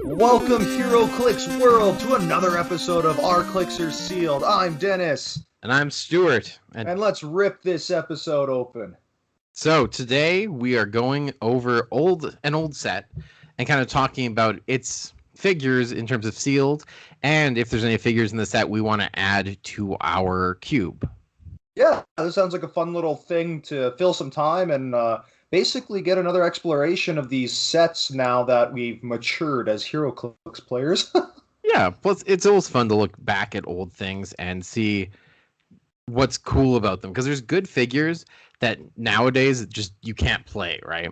Welcome, Hero Clix World, to another episode of Our Clixers Sealed. I'm Dennis. And I'm Stuart. And let's rip this episode open. So today we are going over an old set and kind of talking about its figures in terms of sealed, and if there's any figures in the set we want to add to our cube. Yeah, this sounds like a fun little thing to fill some time and basically get another exploration of these sets now that we've matured as Hero Clix players. Yeah, plus it's always fun to look back at old things and see what's cool about them, because there's good figures that nowadays just you can't play, right?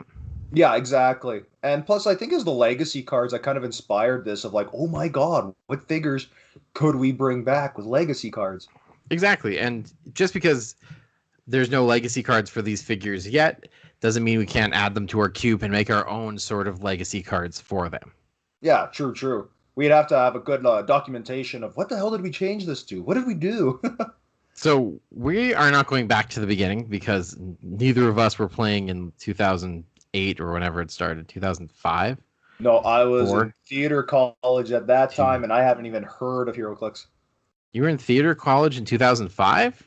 Yeah, exactly. And plus, I think as the legacy cards, that kind of inspired this of like, oh my god, what figures could we bring back with legacy cards? Exactly, and just because there's no legacy cards for these figures yet doesn't mean we can't add them to our cube and make our own sort of legacy cards for them. Yeah, true. We'd have to have a good documentation of what the hell did we change this to? What did we do? So we are not going back to the beginning because neither of us were playing in 2008 or whenever it started, 2005. No, I was in theater college at that time, and I haven't even heard of HeroClix. You were in theater college in 2005?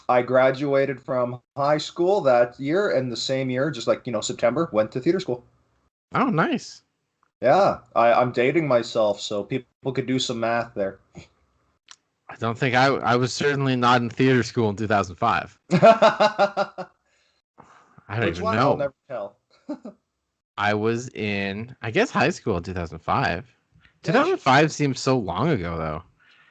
I graduated from high school that year, and the same year, just like, September, went to theater school. Oh, nice. Yeah, I'm dating myself, so people could do some math there. I don't think I was certainly not in theater school in 2005. I don't even know. I'll never tell. I was in, I guess, high school in 2005. 2005 seems so long ago, though.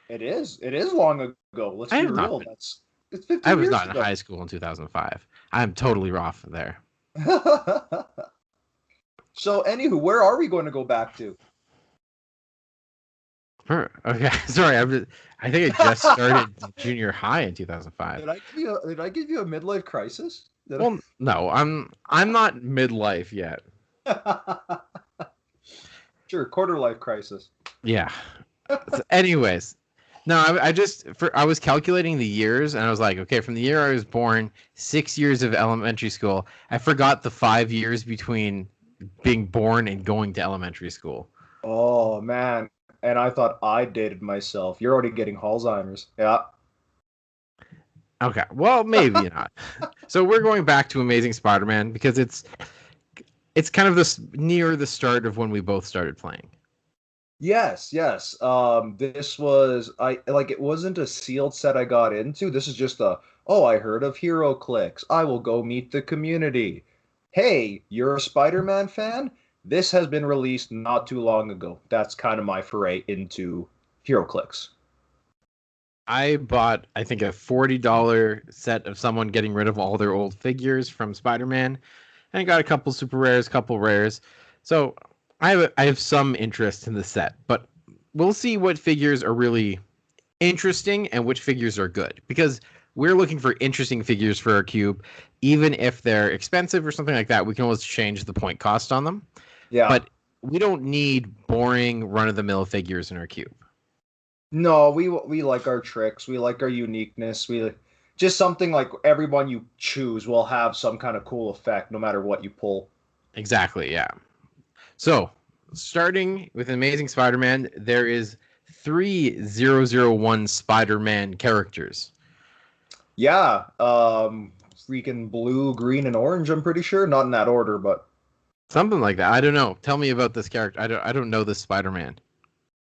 It is long ago. Let's be real. It's 15 I was years not ago. in high school in 2005. I'm totally off there. So, anywho, where are we going to go back to? Okay, sorry. I think I just started junior high in 2005. Did I give you a midlife crisis? No, I'm not midlife yet. Sure, quarter life crisis. Yeah. Anyways, no, I was calculating the years, and I was like, okay, from the year I was born, 6 years of elementary school. I forgot the 5 years between being born and going to elementary school. Oh man. And I thought I dated myself. You're already getting Alzheimer's. Yeah. Okay. Well, maybe not. So we're going back to Amazing Spider-Man because it's kind of near the start of when we both started playing. Yes. This was it wasn't a sealed set I got into. This is just I heard of HeroClix. I will go meet the community. Hey, you're a Spider-Man fan? This has been released not too long ago. That's kind of my foray into HeroClix. I bought, I think, a $40 set of someone getting rid of all their old figures from Spider-Man, and I got a couple super rares, couple rares. So I have some interest in the set, but we'll see what figures are really interesting and which figures are good, because we're looking for interesting figures for our cube. Even if they're expensive or something like that, we can always change the point cost on them. Yeah. But we don't need boring run-of-the-mill figures in our cube. No, we like our tricks. We like our uniqueness. We just something like everyone you choose will have some kind of cool effect no matter what you pull. Exactly, yeah. So, starting with Amazing Spider-Man, there is 3001 Spider-Man characters. Yeah, freaking blue, green, and orange, I'm pretty sure. Not in that order, but something like that. I don't know. Tell me about this character. I don't know this Spider-Man.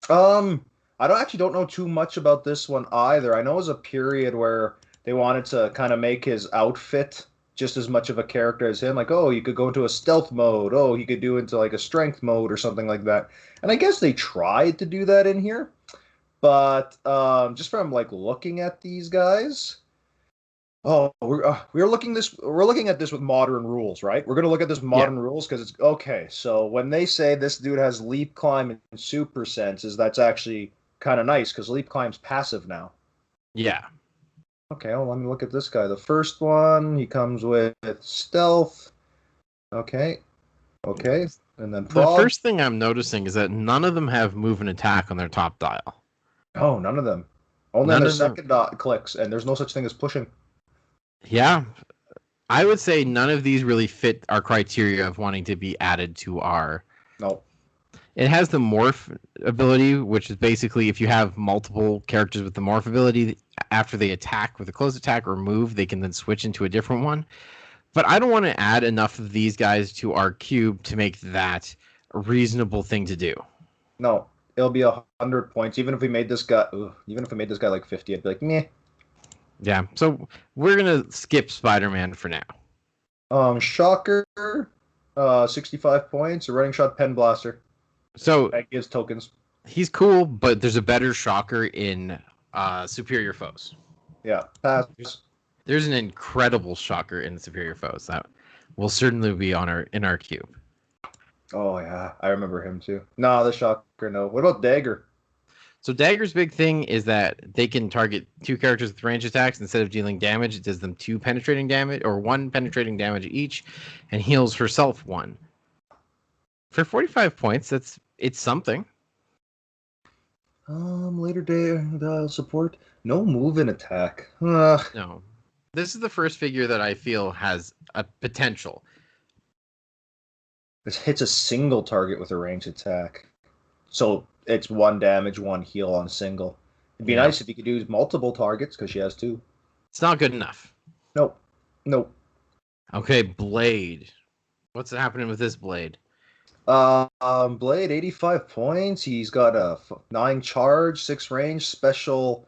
I don't know too much about this one either. I know it was a period where they wanted to kind of make his outfit just as much of a character as him. Like, oh, you could go into a stealth mode. Oh, he could do into like a strength mode or something like that. And I guess they tried to do that in here. But just from like looking at these guys, we're looking at this with modern rules, right? We're going to look at this modern rules because it's okay. So when they say this dude has leap, climb, and super senses, that's actually kind of nice because leap climb's passive now. Yeah. Okay, well, let me look at this guy. The first one, he comes with stealth. Okay. And then the first thing I'm noticing is that none of them have move and attack on their top dial. Oh, none of them. Only on None their of them. second clicks, and there's no such thing as pushing. Yeah, I would say none of these really fit our criteria of wanting to be added to our. No. It has the morph ability, which is basically if you have multiple characters with the morph ability, after they attack with a close attack or move, they can then switch into a different one. But I don't want to add enough of these guys to our cube to make that a reasonable thing to do. No. It'll be 100 points. Even if we made this guy, even if we made this guy like 50, I'd be like, meh. Yeah, so we're gonna skip Spider-Man for now. Shocker, 65 points. A running shot pen blaster. So That gives tokens. he's cool, but there's a better Shocker in Superior Foes. Yeah, pass. There's an incredible Shocker in Superior Foes that will certainly be on our cube. Oh yeah, I remember him too. No, the shocker, no. What about Dagger? So Dagger's big thing is that they can target two characters with range attacks. Instead of dealing damage, it does them two penetrating damage or one penetrating damage each, and heals herself one. For 45 points, it's something. Later day support. No move and attack. No. This is the first figure that I feel has a potential. This hits a single target with a ranged attack. So it's one damage, one heal on single. It'd be nice if you could use multiple targets because she has two. It's not good enough. Nope. Nope. Okay, Blade. What's happening with this Blade? Blade, 85 points. He's got a 9 charge, 6 range, special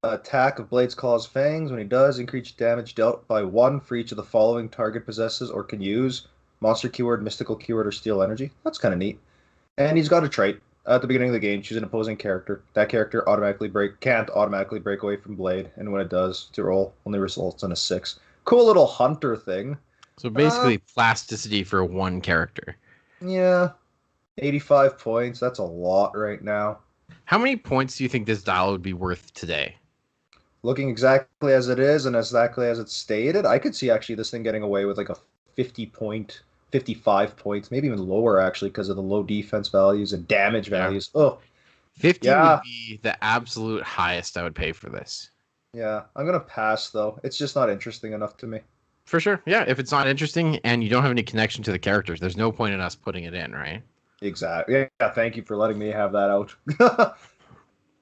attack of Blade's Claw's Fangs. When he does, increase damage dealt by 1 for each of the following target possesses or can use monster keyword, mystical keyword, or steel energy. That's kind of neat. And he's got a trait. At the beginning of the game, choose an opposing character. That character can't automatically break away from Blade, and when it does, to roll only results in a 6. Cool little hunter thing. So basically, plasticity for one character. Yeah, 85 points. That's a lot right now. How many points do you think this dial would be worth today? Looking exactly as it is and exactly as it's stated, I could see actually this thing getting away with like a 50 point, 55 points, maybe even lower actually because of the low defense values and damage values. Oh, 50 would be the absolute highest I would pay for this. Yeah, I'm going to pass though. It's just not interesting enough to me. For sure. Yeah, if it's not interesting and you don't have any connection to the characters, there's no point in us putting it in, right? Exactly. Yeah, thank you for letting me have that out.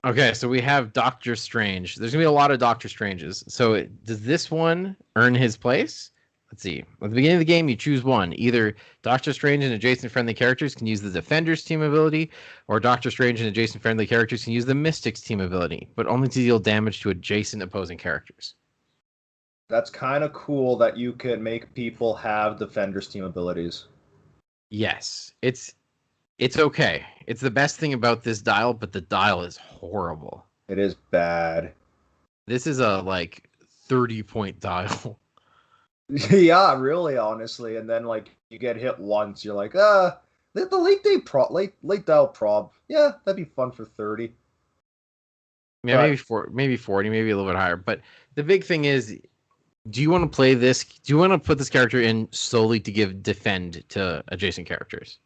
Okay, so we have Doctor Strange. There's going to be a lot of Doctor Stranges. So does this one earn his place? Let's see. At the beginning of the game, you choose one. Either Doctor Strange and adjacent friendly characters can use the Defender's team ability, or Doctor Strange and adjacent friendly characters can use the Mystic's team ability, but only to deal damage to adjacent opposing characters. That's kind of cool that you can make people have Defender's team abilities. Yes, it's okay. It's the best thing about this dial, but the dial is horrible. It is bad. This is a 30-point dial. Yeah, really, honestly. And then you get hit once, you're like, the late dial prob. Yeah, that'd be fun for 30. Yeah, maybe 40, maybe a little bit higher. But the big thing is, do you want to play this? Do you want to put this character in solely to give defend to adjacent characters?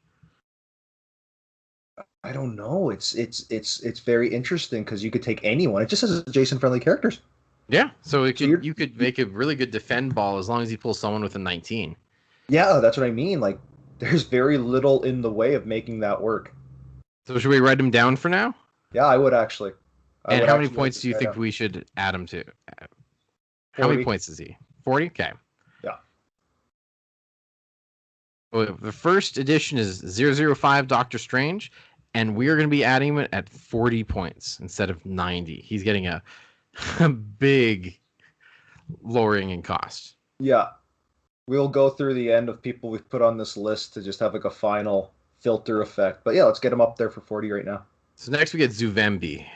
I don't know. It's very interesting because you could take anyone. It just says adjacent friendly characters. Yeah, so you could make a really good defend ball as long as you pull someone with a 19. Yeah, that's what I mean. There's very little in the way of making that work. So should we write him down for now? Yeah, I would actually. And how many points do you think we should add him to? 40. How many points is he? 40? Okay. Yeah. Well, the first edition is 005 Doctor Strange, and we are going to be adding him at 40 points instead of 90. He's getting a big lowering in cost. Yeah. We'll go through the end of people we've put on this list to just have a final filter effect. But yeah, let's get him up there for 40 right now. So next we get Zuvembi.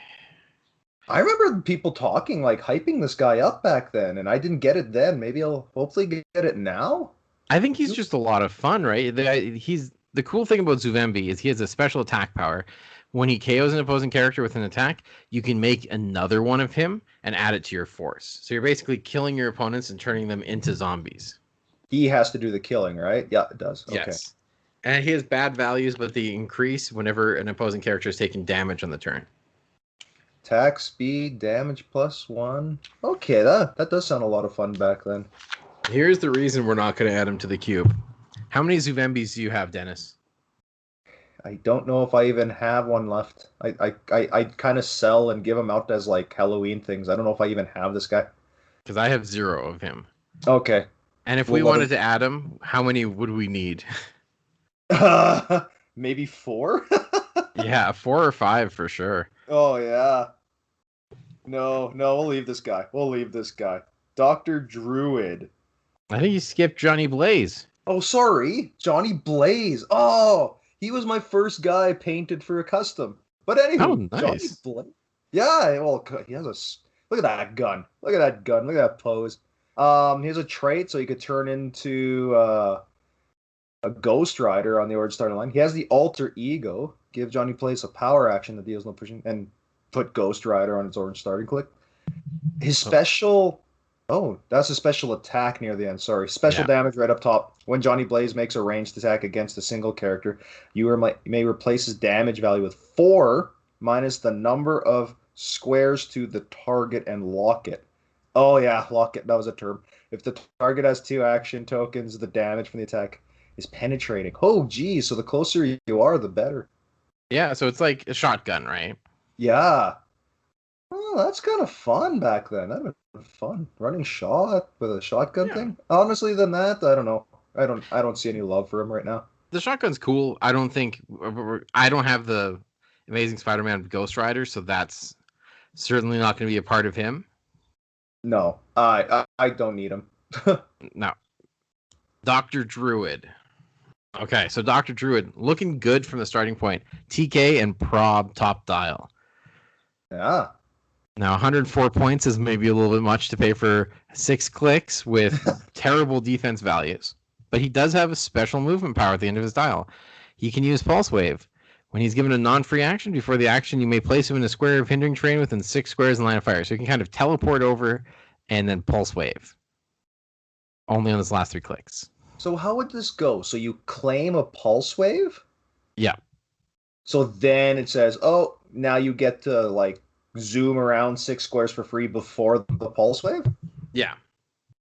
I remember people talking, hyping this guy up back then, and I didn't get it then. Maybe I'll hopefully get it now. I think he's just a lot of fun, right? The cool thing about Zuvembi is he has a special attack power. When he KOs an opposing character with an attack, you can make another one of him and add it to your force. So you're basically killing your opponents and turning them into zombies. He has to do the killing, right? Yeah, it does. Okay. Yes. And he has bad values, but they increase whenever an opposing character is taking damage on the turn. Attack, speed, damage +1. Okay, that does sound a lot of fun back then. Here's the reason we're not going to add him to the cube. How many Zuvembis do you have, Dennis? I don't know if I even have one left. I kind of sell and give them out as like Halloween things. I don't know if I even have this guy. Because I have 0 of him. Okay. And if We'll we let wanted to add him, how many would we need? Maybe 4? Yeah, 4 or 5 for sure. Oh yeah. No, we'll leave this guy. We'll leave this guy. Dr. Druid. I think you skipped Johnny Blaze. Oh, sorry. Johnny Blaze. Oh, he was my first guy painted for a custom. But Oh, anywho, Johnny nice. Blaze. Yeah, well, he has a. Look at that gun. Look at that gun. Look at that pose. He has a trait, so he could turn into a Ghost Rider on the orange starting line. He has the alter ego. Give Johnny Blaze a power action that deals no pushing, and put Ghost Rider on its orange starting click. His special. Oh, that's a special attack near the end. Sorry. Special damage right up top. When Johnny Blaze makes a ranged attack against a single character, you may replace his damage value with 4 minus the number of squares to the target and lock it. Oh, yeah, lock it. That was a term. If the target has 2 action tokens, the damage from the attack is penetrating. Oh, geez. So the closer you are, the better. Yeah, so it's like a shotgun, right? Yeah. Oh, that's kind of fun back then. That'd been fun. Running shot with a shotgun thing. Honestly, than that, I don't know. I don't see any love for him right now. The shotgun's cool. I don't have the Amazing Spider-Man Ghost Rider, so that's certainly not going to be a part of him. No, I don't need him. No. Dr. Druid. Okay, so Dr. Druid looking good from the starting point. TK and Prob top dial. Yeah. Now, 104 points is maybe a little bit much to pay for 6 clicks with terrible defense values. But he does have a special movement power at the end of his dial. He can use Pulse Wave. When he's given a non-free action, before the action, you may place him in a square of hindering terrain within 6 squares in line of fire. So he can kind of teleport over and then Pulse Wave. Only on his last 3 clicks. So how would this go? So you claim a Pulse Wave? Yeah. So then it says, oh, now you get to like zoom around 6 squares for free before the Pulse Wave? Yeah.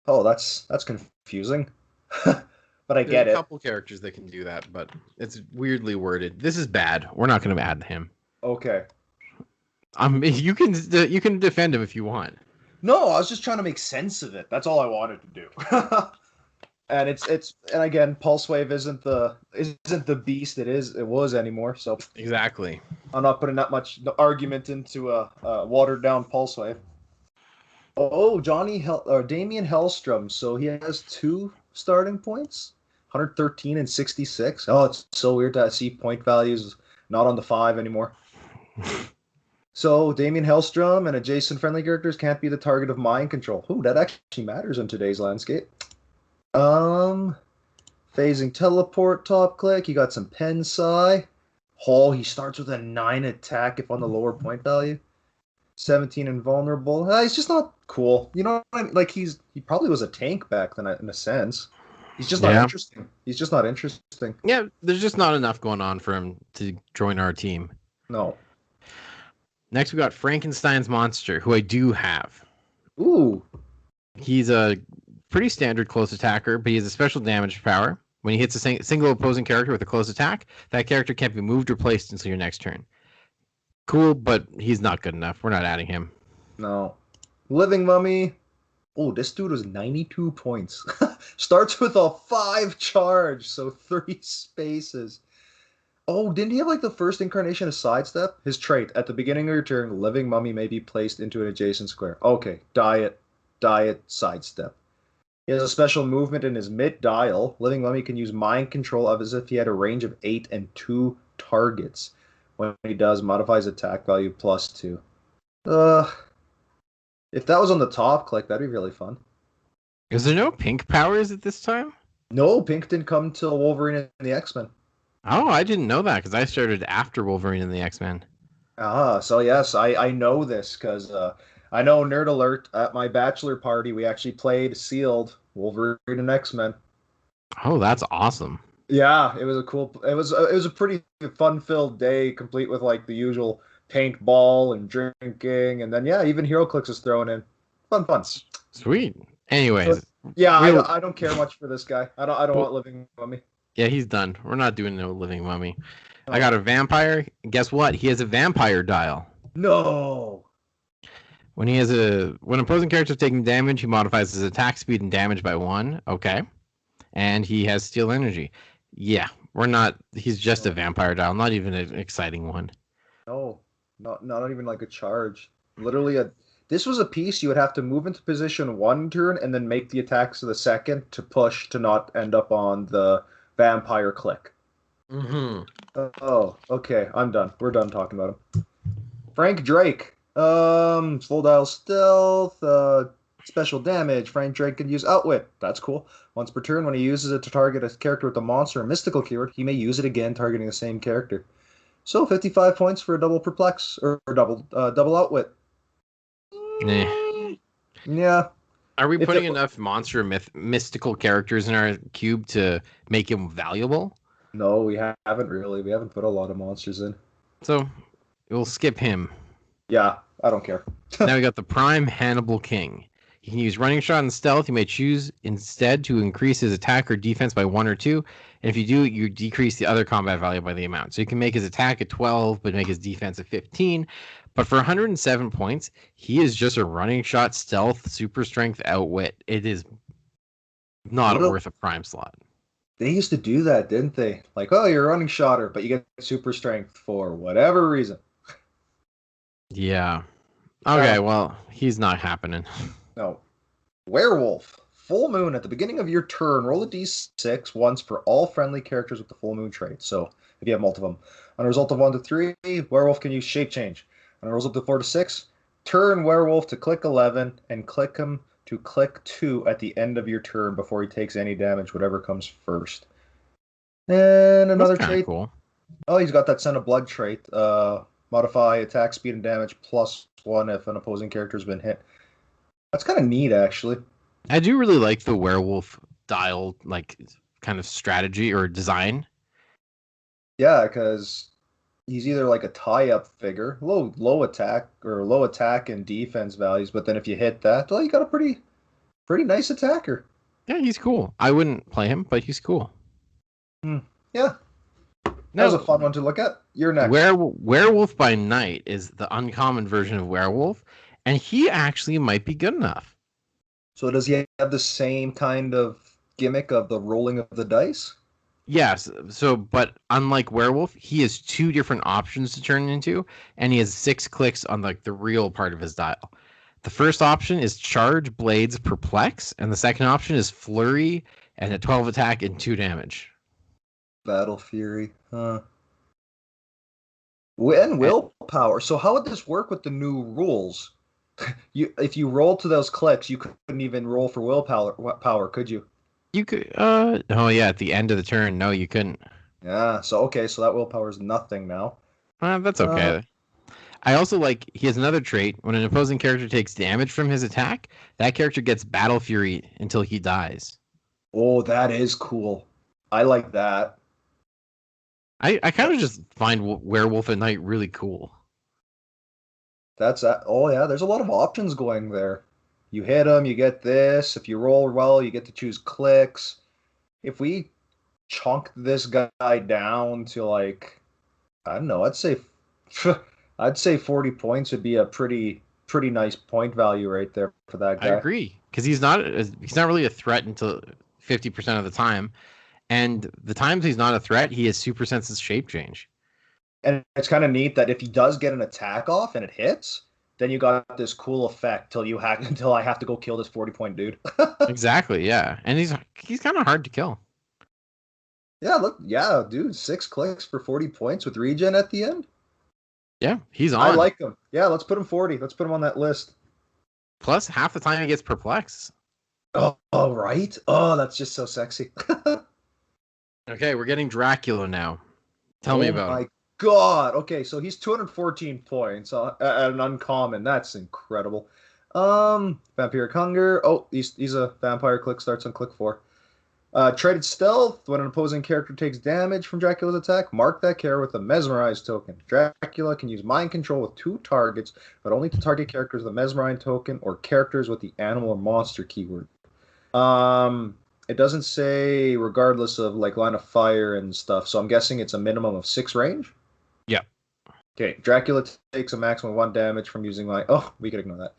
Oh, that's confusing. But I get it. There's a couple characters that can do that, but it's weirdly worded. This is bad. We're not going to add him. Okay. You can defend him if you want. No, I was just trying to make sense of it. That's all I wanted to do. And and again, Pulse Wave isn't the beast it was anymore. So exactly, I'm not putting that much argument into a watered down Pulse Wave. Oh, Damian Hellstrom. So he has 2 starting points, 113 and 66. Oh, it's so weird to see point values not on the 5 anymore. So Damian Hellstrom and adjacent friendly characters can't be the target of mind control. Ooh, that actually matters in today's landscape. Phasing teleport top click. He got some pen psi. Oh, he starts with a 9 attack if on the lower point value. 17 invulnerable. He's just not cool. You know what I mean? Like he probably was a tank back then in a sense. He's just not interesting. He's just not interesting. Yeah, there's just not enough going on for him to join our team. No. Next we got Frankenstein's Monster, who I do have. Ooh. He's a pretty standard close attacker, but he has a special damage power. When he hits a single opposing character with a close attack, that character can't be moved or placed until your next turn. Cool, but he's not good enough. We're not adding him. No. Living Mummy. Oh, this dude was 92 points. Starts with a 5 charge, so 3 spaces. Oh, didn't he have like the first incarnation of Sidestep? His trait, at the beginning of your turn, Living Mummy may be placed into an adjacent square. Okay, Diet, Sidestep. He has a special movement in his mid-dial. Living Mummy can use mind control as if he had a range of 8 and 2 targets. When he does, modifies attack value +2. If that was on the top click, that'd be really fun. Is there no pink powers at this time? No, pink didn't come till Wolverine and the X-Men. Oh, I didn't know that because I started after Wolverine and the X-Men. So yes, I know this because I know Nerd Alert at my bachelor party we actually played Sealed Wolverine and X-Men. Oh, that's awesome. Yeah, it was a pretty fun-filled day, complete with like the usual paintball and drinking, and then yeah, even Hero Clicks is thrown in. Fun. Sweet. So Anyways, yeah, real. I don't care much for this guy. I don't Well, want Living Mummy. yeah, he's done. We're not doing no living mummy. I got No. a vampire. Guess what? He has a vampire dial. No. When opposing character is taking damage, he modifies his attack speed and damage by 1. Okay. And he has steal energy. Yeah, we're not. He's just a No. vampire dial, not even an exciting one. No. Not even like a charge. Literally a. This was a piece you would have to move into position one turn and then make the attacks of the second to push to not end up on the vampire click. Mm-hmm. Oh, okay. I'm done. We're done talking about him. Frank Drake. Full dial stealth, special damage. Frank Drake can use outwit. That's cool. Once per turn, when he uses it to target a character with a monster or mystical keyword, he may use it again targeting the same character. So 55 points for a double perplex or double outwit. Yeah. Are we If putting it enough mystical characters in our cube to make him valuable? No, we haven't really. We haven't put a lot of monsters in. So we'll skip him. Yeah, I don't care. Now we got the Prime Hannibal King. He can use running shot and stealth. You may choose instead to increase his attack or defense by 1 or 2. And if you do, you decrease the other combat value by the amount. So you can make his attack at 12, but make his defense at 15. But for 107 points, he is just a running shot, stealth, super strength, outwit. It is not worth a prime slot. They used to do that, didn't they? Like, oh, you're a running shotter, but you get super strength for whatever reason. Yeah. Okay, well, he's not happening. No. Werewolf. Full moon at the beginning of your turn. Roll a d6 once for all friendly characters with the full moon trait. So if you have multiple of them. On a result of 1 to 3, werewolf can use shape change. On a result of 4 to 6, turn werewolf to click 11 and click him to click 2 at the end of your turn before he takes any damage, whatever comes first. And another trait. Cool. Oh, he's got that Scent of Blood trait. Modify attack speed and damage +1 if an opposing character has been hit. That's kind of neat, actually. I do really like the werewolf dial, like, kind of strategy or design. Yeah, because he's either like a tie-up figure, low attack and defense values, but then if you hit that, well, you got a pretty nice attacker. Yeah, he's cool. I wouldn't play him, but he's cool. Yeah. That was a fun one to look at. You're next. Werewolf by Night is the uncommon version of werewolf, and he actually might be good enough. So does he have the same kind of gimmick of the rolling of the dice? Yes. So, but unlike werewolf, he has 2 different options to turn into, and he has 6 clicks on like the real part of his dial. The first option is charge, blades, perplex, and the second option is flurry and a 12 attack and 2 damage. Battle Fury, huh? And willpower. So how would this work with the new rules? If you roll to those clicks, you couldn't even roll for willpower, could you? You could. Oh yeah, at the end of the turn, no, you couldn't. Yeah. So okay, so that willpower is nothing now. That's okay. I also like he has another trait. When an opposing character takes damage from his attack, that character gets Battle Fury until he dies. Oh, that is cool. I like that. I kind of just find Werewolf at Night really cool. That's oh yeah, there's a lot of options going there. You hit him, you get this. If you roll well, you get to choose clicks. If we chunked this guy down to like, I don't know, I'd say 40 points would be a pretty nice point value right there for that guy. I agree, because he's not really a threat until 50% of the time, and the times he's not a threat, he has super senses shape change. And it's kind of neat that if he does get an attack off and it hits, then you got this cool effect until I have to go kill this 40-point dude. Exactly, yeah, and he's kind of hard to kill. Yeah, look, yeah, dude, 6 clicks for 40 points with regen at the end. Yeah, he's on. I like him. Yeah, let's put him 40. Let's put him on that list. Plus, half the time he gets perplexed. Oh, right. Oh, that's just so sexy. Okay, we're getting Dracula now. Tell me about him. My God. Okay, so he's 214 points at an uncommon. That's incredible. Vampiric Hunger. Oh, he's a vampire. Click starts on click 4. Traded stealth. When an opposing character takes damage from Dracula's attack, mark that character with a mesmerize token. Dracula can use mind control with 2 targets, but only to target characters with a mesmerize token or characters with the animal or monster keyword. It doesn't say regardless of like line of fire and stuff, so I'm guessing it's a minimum of 6 range. Yeah. Okay, Dracula takes a maximum of 1 damage from using my. Oh, we could ignore that.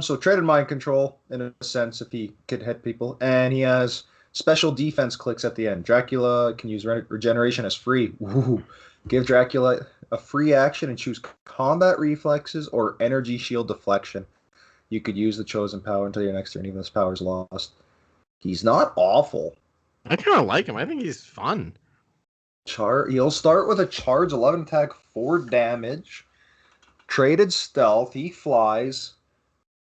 So traded mind control in a sense if he could hit people, and he has special defense clicks at the end. Dracula can use regeneration as free. Ooh. Give Dracula a free action and choose combat reflexes or energy shield deflection. You could use the chosen power until your next turn, even if this power is lost. He's not awful. I kind of like him. I think he's fun. He'll start with a charge, 11 attack, 4 damage. Traded stealth. He flies.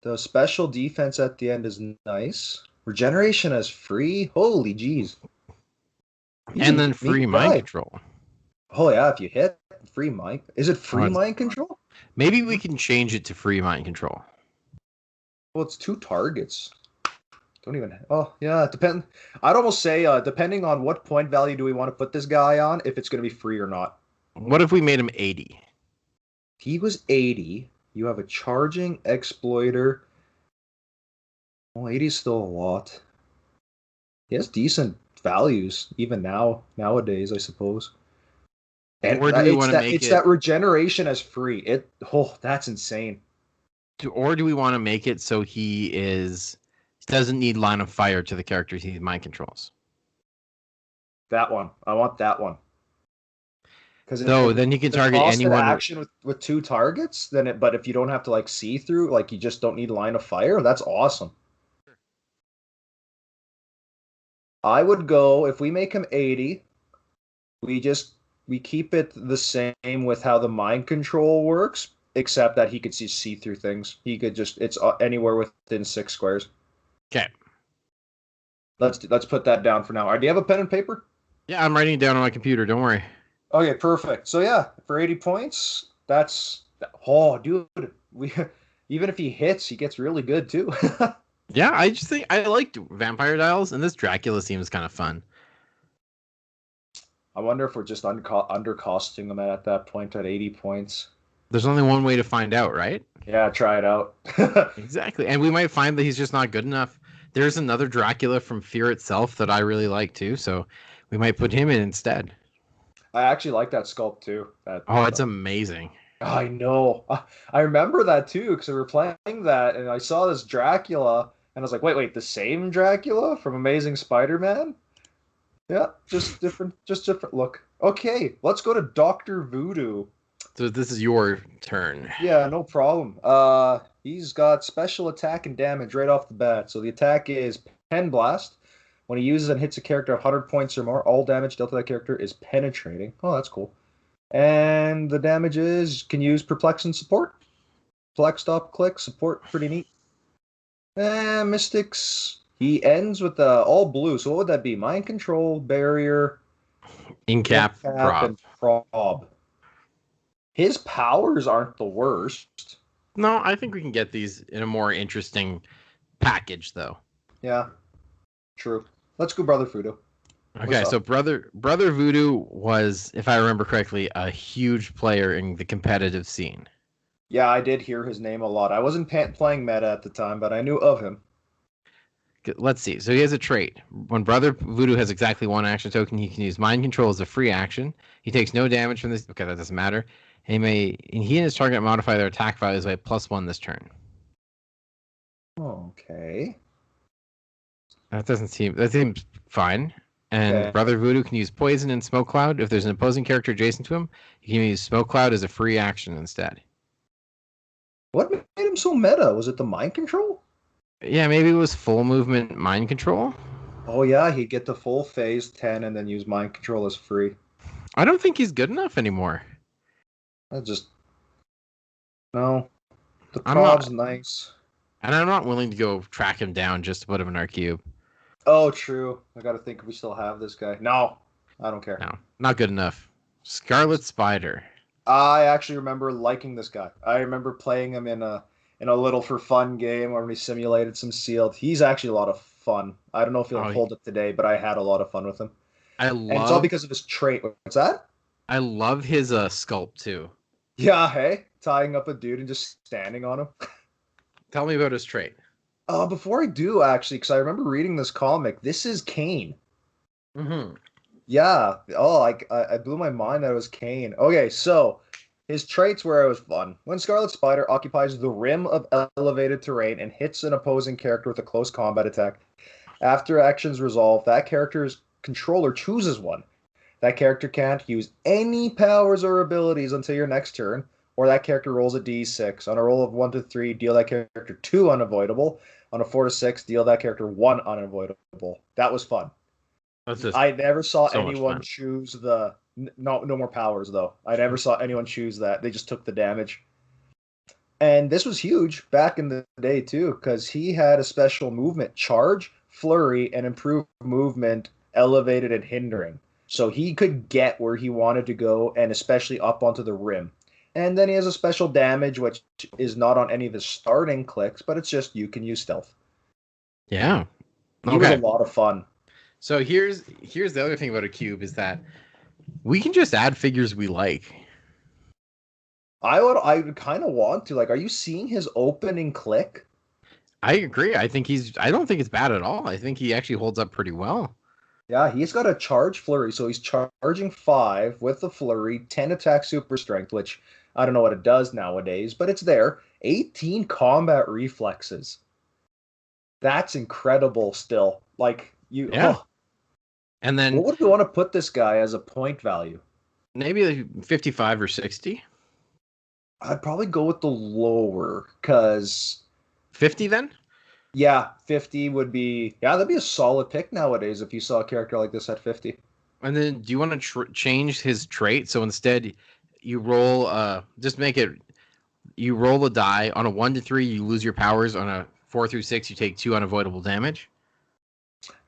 The special defense at the end is nice. Regeneration is free. Holy jeez. And then free mind control. Oh yeah, if you hit free mind. Is it free mind control? Maybe we can change it to free mind control. Well, it's 2 targets. Don't even. Oh yeah, depend. I'd almost say depending on what point value do we want to put this guy on, if it's going to be free or not. What if we made him 80? He was 80. You have a charging exploiter. Well, 80 is still a lot. He has decent values even nowadays, I suppose. And or do we want to make it's that regeneration as free. That's insane. Or do we want to make it so he doesn't need line of fire to the characters he mind controls? That one. I want that one. So then he can target anyone. Action with 2 targets. But if you don't have to like see through, like you just don't need line of fire. That's awesome. I would go if we make him 80. We keep it the same with how the mind control works, except that he could see through things. He could it's anywhere within 6 squares. Okay. Let's put that down for now. Do you have a pen and paper? Yeah, I'm writing it down on my computer. Don't worry. Okay, perfect. So yeah, for 80 points, dude. Even if he hits, he gets really good too. Yeah, I just think I liked Vampire Dials, and this Dracula seems kind of fun. I wonder if we're just undercosting him at that point at 80 points. There's only one way to find out, right? Yeah, try it out. Exactly, and we might find that he's just not good enough. There's another Dracula from Fear itself that I really like too, so we might put him in instead. I actually like that sculpt too. It's amazing. I know. I remember that too because we were playing that and I saw this Dracula and I was like, wait, the same Dracula from Amazing Spider-Man? Yeah, just different look. Okay, let's go to Dr. Voodoo. So this is your turn. Yeah, no problem. He's got special attack and damage right off the bat. So the attack is Pen Blast. When he uses and hits a character 100 points or more, all damage dealt to that character is penetrating. Oh, that's cool. And the damage can use Perplex and Support. Flex, Stop, Click, Support, pretty neat. And Mystics, he ends with all blue. So what would that be? Mind Control, Barrier, Incap, Prob. And Prob. His powers aren't the worst. No, I think we can get these in a more interesting package, though. Yeah, true. Let's go Brother Voodoo. Okay, so Brother Voodoo was, if I remember correctly, a huge player in the competitive scene. Yeah, I did hear his name a lot. I wasn't playing meta at the time, but I knew of him. Let's see. So he has a trait. When Brother Voodoo has exactly 1 action token, he can use Mind Control as a free action. He takes no damage from this. Okay, that doesn't matter. And he and his target modify their attack values by +1 this turn. Okay. That seems fine. And okay. Brother Voodoo can use Poison and Smoke Cloud. If there's an opposing character adjacent to him, he can use Smoke Cloud as a free action instead. What made him so meta? Was it the mind control? Yeah, maybe it was full movement mind control. Oh yeah, he'd get the full phase 10 and then use mind control as free. I don't think he's good enough anymore. No. The prob's nice. And I'm not willing to go track him down just to put him in our cube. Oh, true. I gotta think if we still have this guy. No, I don't care. No, not good enough. Scarlet Spider. I actually remember liking this guy. I remember playing him in a little for fun game where we simulated some sealed. He's actually a lot of fun. I don't know if he'll Oh, hold it today, but I had a lot of fun with him. I And it's all love because of his trait. What's that? I love his sculpt too. Yeah, hey, tying up a dude and just standing on him. Tell me about his trait. Before I do, actually, because I remember reading this comic, this is Kane. Mm-hmm. Yeah. Oh, I blew my mind that it was Kane. Okay, so his traits where it was fun. When Scarlet Spider occupies the rim of elevated terrain and hits an opposing character with a close combat attack, after actions resolve, that character's controller chooses one. That character can't use any powers or abilities until your next turn, or that character rolls a d6. On a roll of 1 to 3, deal that character 2 unavoidable. On a 4 to 6, deal that character 1 unavoidable. That was fun. That's just I never saw so much anyone fun. choose the no more powers though. I never saw anyone choose that. They just took the damage. And this was huge back in the day too, because he had a special movement charge, flurry, and improved movement, elevated and hindering. So he could get where he wanted to go, and especially up onto the rim. And then he has a special damage, which is not on any of his starting clicks, but it's just you can use stealth. Yeah. He was a Okay. lot of fun. So here's the other thing about a cube is that we can just add figures we like. I would kind of want to. Like, are you seeing his opening click? I agree. I don't think it's bad at all. I think he actually holds up pretty well. Yeah, he's got a charge flurry, so he's charging 5 with the flurry, 10 attack super strength, which I don't know what it does nowadays, but it's there. 18 combat reflexes. That's incredible still. Like Yeah. And then what would we want to put this guy as a point value? maybe like 55 or 60. I'd probably go with the lower cuz 50 then? yeah, 50 would be yeah, that'd be a solid pick nowadays if you saw a character like this at 50. And then do you want to change his trait? So instead you roll just make it you roll a die on a 1 to 3 you lose your powers, on a 4 through 6 you take 2 unavoidable damage.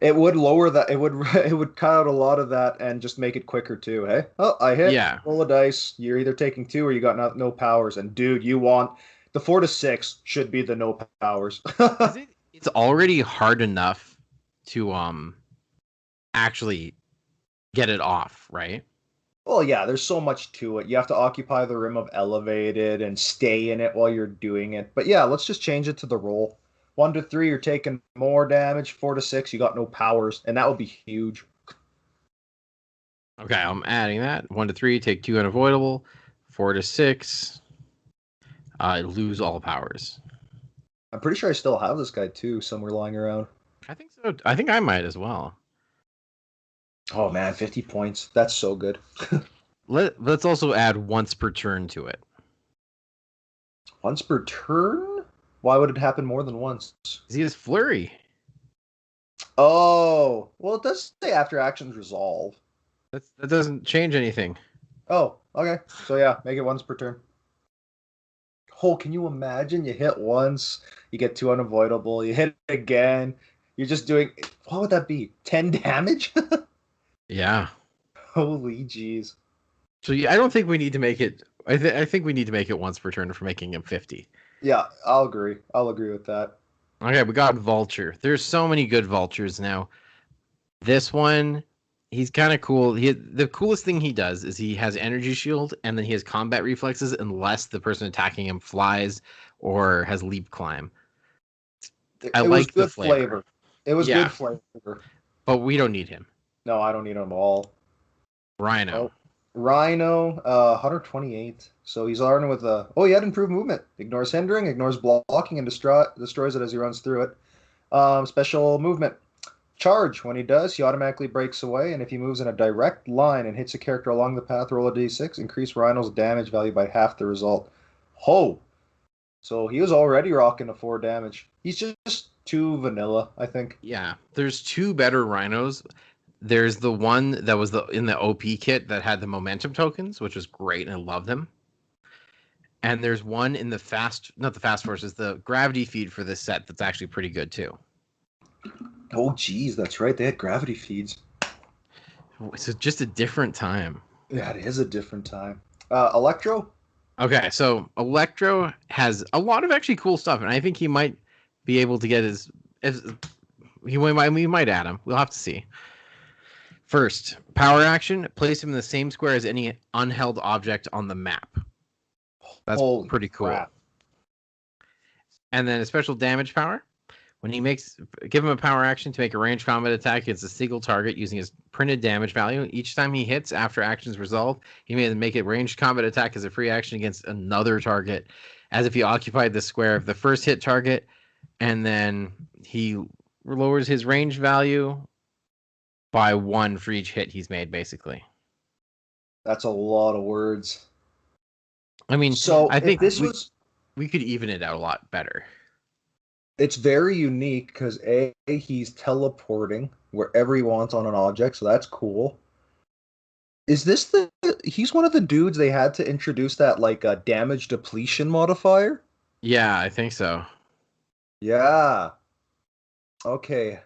It would lower that. It would it would cut out a lot of that and just make it quicker too. Hey, oh, I hit. Yeah. Roll a dice. You're either taking 2 or you got no powers. And dude, you want the 4 to 6 should be the no powers. Cuz it's already hard enough to actually get it off, right? Well, yeah, there's so much to it. You have to occupy the rim of elevated and stay in it while you're doing it. But yeah, let's just change it to the roll. 1 to 3, you're taking more damage. 4 to 6, you got no powers, and that would be huge. Okay, I'm adding that. 1 to 3 take 2 unavoidable. 4 to 6 lose all powers. I'm pretty sure I still have this guy too, somewhere lying around. I think so. I think I might as well. Oh man, 50 points. That's so good. Let's also add once per turn to it. Once per turn? Why would it happen more than once? He has flurry. Oh, well, it does say after actions resolve. That doesn't change anything. Oh, okay. So yeah, make it once per turn. Oh, can you imagine? You hit once, you get 2 unavoidable, you hit again. You're just doing, what would that be? 10 damage? Yeah. Holy jeez. So yeah, I don't think we need to make it. I think we need to make it once per turn for making him 50. Yeah, I'll agree. I'll agree with that. Okay, we got Vulture. There's so many good Vultures now. This one, he's kind of cool. The coolest thing he does is he has energy shield, and then he has combat reflexes unless the person attacking him flies or has leap climb. I It was like the good flavor. It was Yeah. good flavor. But we don't need him. No, I don't need them all. Rhino. Oh, Rhino, 128. So he's starting with a. Oh, he had improved movement. Ignores hindering, ignores blocking, and destroys it as he runs through it. Special movement. Charge. When he does, he automatically breaks away, and if he moves in a direct line and hits a character along the path, roll a d6. Increase Rhino's damage value by half the result. Ho! So he was already rocking a 4 damage. He's just too vanilla, I think. Yeah. There's 2 better Rhinos. There's the one that was in the OP kit that had the momentum tokens, which was great, and I love them. And there's one in the not the fast forces, the gravity feed for this set that's actually pretty good too. Oh, geez, that's right. They had gravity feeds. It's just a different time. Yeah, it is a different time. Electro? Okay, so Electro has a lot of actually cool stuff, and I think he might be able to get his we might add him. We'll have to see. First, power action. Place him in the same square as any unheld object on the map. That's Holy pretty cool. crap. And then a special damage power. When he give him a power action to make a ranged combat attack against a single target using his printed damage value. Each time he hits after action's resolved, he may make a ranged combat attack as a free action against another target, as if he occupied the square of the first hit target, and then he lowers his range value by 1 for each hit he's made, basically. That's a lot of words. I mean, so I think we could even it out a lot better. It's very unique because he's teleporting wherever he wants on an object, so that's cool. Is this he's one of the dudes they had to introduce that like damage depletion modifier? Yeah, I think so. Yeah. Okay.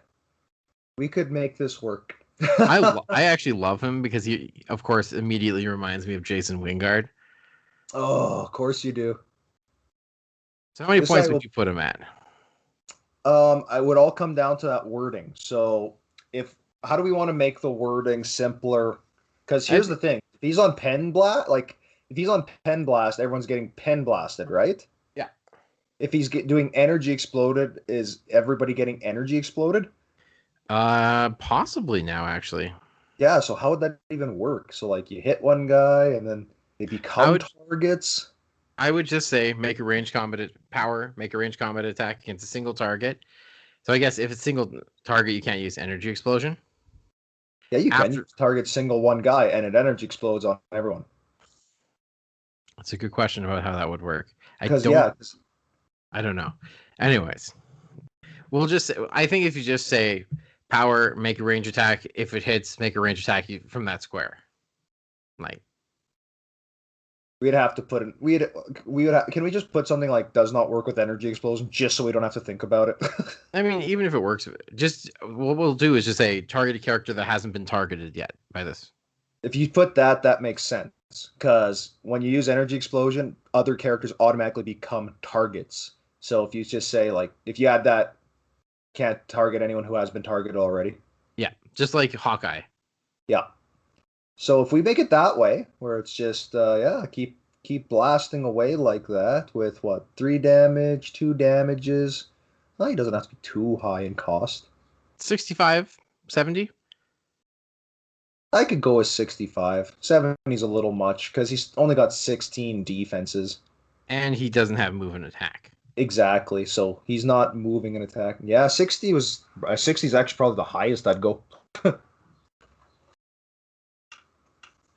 We could make this work. I actually love him because he, of course, immediately reminds me of Jason Wingard. Oh, of course you do. So how many points would you put him at? I would all come down to that wording. So how do we want to make the wording simpler? Because here's the thing: if he's on Pen Blast, everyone's getting Pen Blasted, right? Yeah. If he's doing Energy Exploded, is everybody getting Energy Exploded? Possibly now, actually. Yeah. So how would that even work? So like you hit one guy and then they become targets. I would just say make a ranged combat attack against a single target. So I guess if it's single target, you can't use Energy Explosion. Yeah, you can target single one guy and it energy explodes on everyone. That's a good question about how that would work. I don't know. Anyways, I think if you just say power, make a range attack. If it hits, make a range attack from that square. Like, we'd have to put can we just put something like does not work with energy explosion just so we don't have to think about it? I mean, even if it works, just what we'll do is just say target a character that hasn't been targeted yet by this. If you put that makes sense because when you use energy explosion, other characters automatically become targets. So if you just say like if you add that, can't target anyone who has been targeted already. Yeah, just like Hawkeye. Yeah. So if we make it that way, where it's just keep blasting away like that with 3 damage, 2 damages. Well, he doesn't have to be too high in cost. 65, 70. I could go with 65. 70's a little much because he's only got 16 defenses. And he doesn't have move and attack. Exactly. So he's not moving and attacking. Yeah, 60 is actually probably the highest I'd go.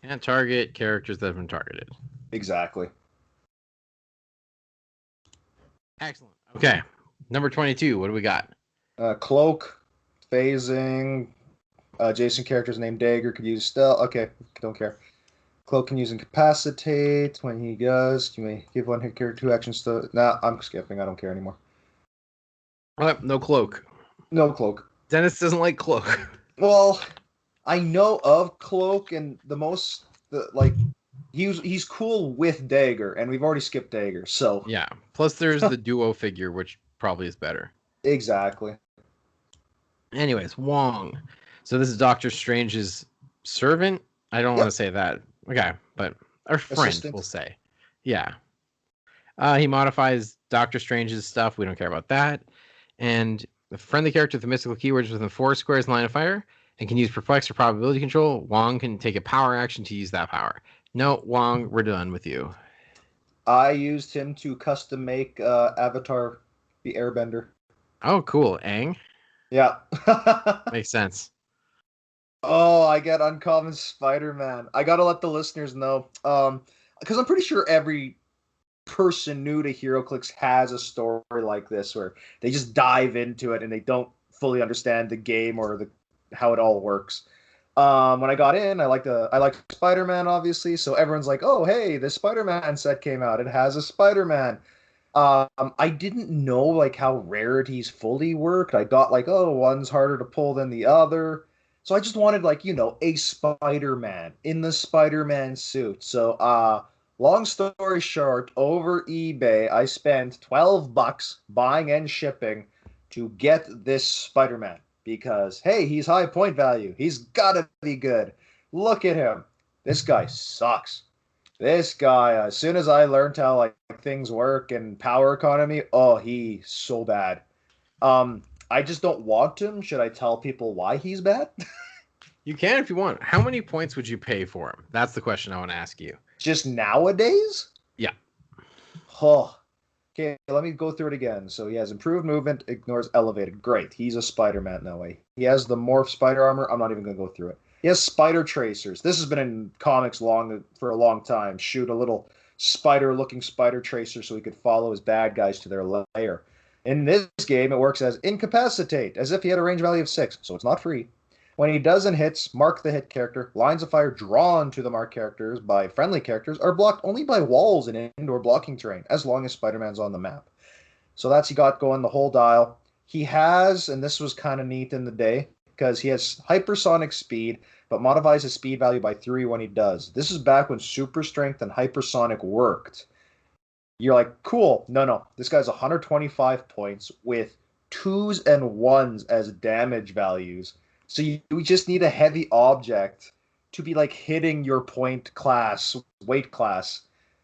And target characters that have been targeted. Exactly. Excellent. Okay. Number 22. What do we got? Cloak, phasing. Jason character's named Dagger could use stealth. Okay, don't care. Cloak can use incapacitate. When he does, you may give one hit character 2 actions to. Nah, I'm skipping. I don't care anymore. No cloak. No cloak. Dennis doesn't like cloak. Well, I know of Cloak and he's cool with Dagger, and we've already skipped Dagger, so yeah. Plus, there's the duo figure, which probably is better. Exactly. Anyways, Wong. So this is Doctor Strange's servant. I don't want to say that. Okay, but our friend, assistant. We'll say. Yeah. He modifies Doctor Strange's stuff. We don't care about that. And the friendly character with the mystical keywords within 4 squares in line of fire and can use perplex or probability control. Wong can take a power action to use that power. No, Wong, we're done with you. I used him to custom make Avatar the Airbender. Oh, cool. Aang? Yeah. Makes sense. Oh, I get Uncommon Spider-Man. I gotta let the listeners know. Because I'm pretty sure every person new to HeroClix has a story like this where they just dive into it and they don't fully understand the game or how it all works. When I got in, I liked Spider-Man, obviously, so everyone's like, oh, hey, this Spider-Man set came out. It has a Spider-Man. I didn't know like how rarities fully worked. I thought like, oh, one's harder to pull than the other. So I just wanted like, a Spider-Man in the Spider-Man suit. So long story short, over eBay, I spent $12 buying and shipping to get this Spider-Man. because hey, he's high point value. He's gotta be good. Look at him. This guy sucks. This guy, as soon as I learned how like things work and power economy, oh, he's so bad. I just don't want him. Should I tell people why he's bad? You can if you want. How many points would you pay for him? That's the question I want to ask you. Just nowadays? Yeah. Oh. Okay, let me go through it again. So he has improved movement, ignores elevated. Great. He's a Spider-Man that way. He has the morph spider armor. I'm not even going to go through it. He has spider tracers. This has been in comics for a long time. Shoot a little spider-looking spider tracer so he could follow his bad guys to their lair. In this game, it works as incapacitate, as if he had a range value of 6, so it's not free. When he does and hits, mark the hit character. Lines of fire drawn to the marked characters by friendly characters are blocked only by walls in indoor blocking terrain, as long as Spider-Man's on the map. So that's he got going the whole dial. He has, and this was kind of neat in the day, because he has hypersonic speed, but modifies his speed value by 3 when he does. This is back when super strength and hypersonic worked. You're like, cool. No. This guy's 125 points with 2s and 1s as damage values. So you just need a heavy object to be like hitting your weight class.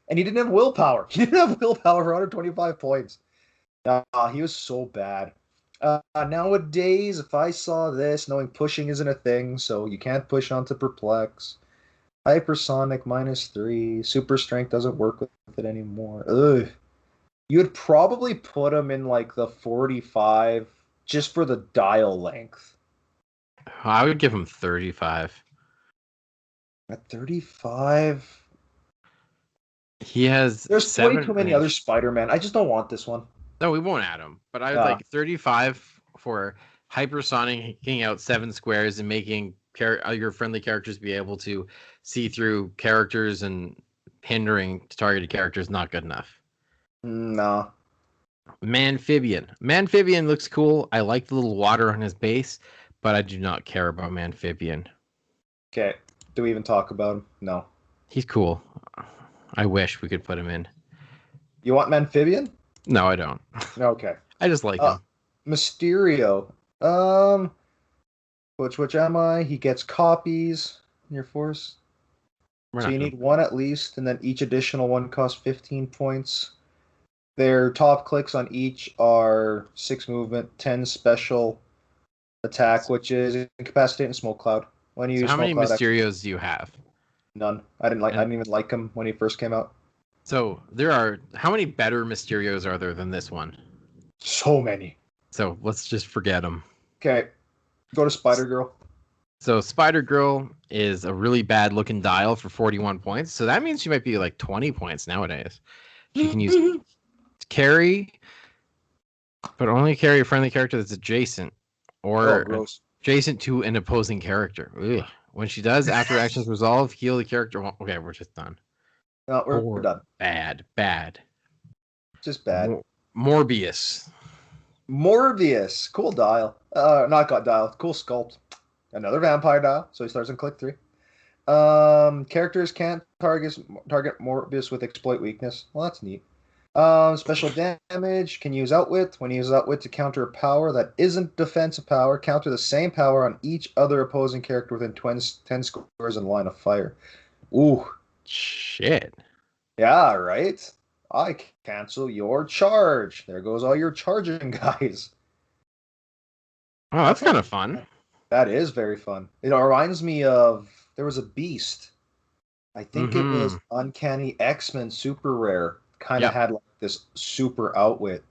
And he didn't have willpower. He didn't have willpower for 125 points. He was so bad. Nowadays, if I saw this, knowing pushing isn't a thing, so you can't push onto Perplex. Hypersonic -3. Super strength doesn't work with it anymore. Ugh. You would probably put him in like the 45 just for the dial length. I would give him 35. At 35? He has There's way too many range. other Spider-Man. I just don't want this one. No, we won't add him. But I would like 35 for hypersonicking out 7 squares and making your friendly characters be able to see through characters and hindering targeted characters. Not good enough. No. Manphibian looks cool. I like the little water on his base, but I do not care about Manphibian. Okay. Do we even talk about him? No. He's cool. I wish we could put him in. You want Manphibian? No, I don't. Okay. I just like him. Mysterio. Which am I? He gets copies in your force. So you need one at least, and then each additional one costs 15 points. Their top clicks on each are 6 movement, 10 special attack, which is incapacitate and smoke cloud. When you so use how many cloud, Mysterios do you have? None. I didn't even like him when he first came out. So how many better Mysterios are there than this one? So many. So let's just forget them. Okay, go to Spider-Girl. So Spider-Girl is a really bad looking dial for 41 points. So that means she might be like 20 points nowadays. She can use carry, but only carry a friendly character that's adjacent or adjacent to an opposing character. Ugh. When she does, after actions resolve, heal the character. Okay, we're just done. No, we're done. Bad. Just bad. Morbius. Cool dial. Not got dial. Cool sculpt. Another vampire dial. So he starts in click 3. Characters can't target Morbius with exploit weakness. Well, that's neat. Special damage. Can use outwit. When you use outwit to counter a power that isn't defensive power, counter the same power on each other opposing character within 10 squares in line of fire. Ooh. Shit. Yeah, right? I cancel your charge. There goes all your charging guys. Oh, that's kind of fun. That is very fun. It reminds me of, there was a beast. I think it was Uncanny X-Men Super Rare. Kind of had like this super outwit.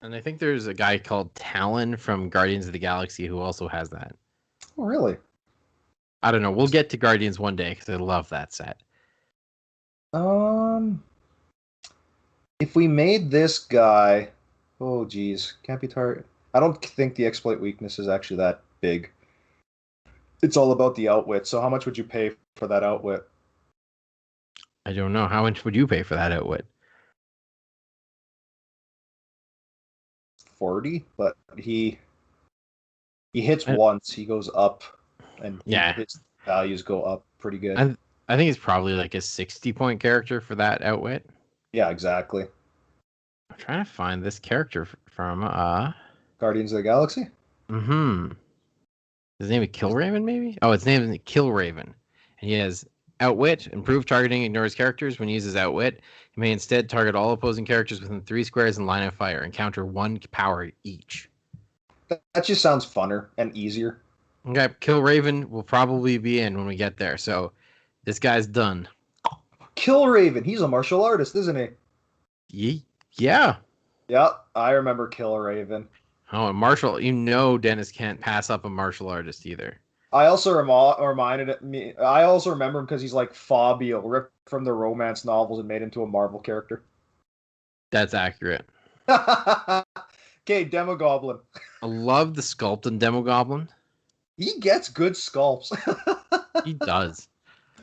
And I think there's a guy called Talon from Guardians of the Galaxy who also has that. Oh, really? I don't know. We'll get to Guardians one day because I love that set. If we made this guy, oh geez, can't be target. I don't think the exploit weakness is actually that big. It's all about the outwit. So how much would you pay for that outwit? I don't know. How much would you pay for that outwit? 40, but he hits once, he goes up, and his values go up pretty good. I think he's probably like a 60-point character for that outwit. Yeah, exactly. I'm trying to find this character from Guardians of the Galaxy? Mm-hmm. His name is Killraven, maybe? Oh, his name is Killraven. And he has Outwit, improved targeting, ignores characters. When he uses Outwit, he may instead target all opposing characters within 3 squares in line of fire and counter 1 power each. That just sounds funner and easier. Okay, Killraven will probably be in when we get there. So this guy's done. Killraven, he's a martial artist, isn't he? Yeah. Yep, I remember Killraven. Oh, and Marshall, you know Dennis can't pass up a martial artist either. I also reminded me. I also remember him because he's like Fabio, ripped from the romance novels and made into a Marvel character. That's accurate. Okay, Demogoblin. I love the sculpt in Demogoblin. He gets good sculpts. He does.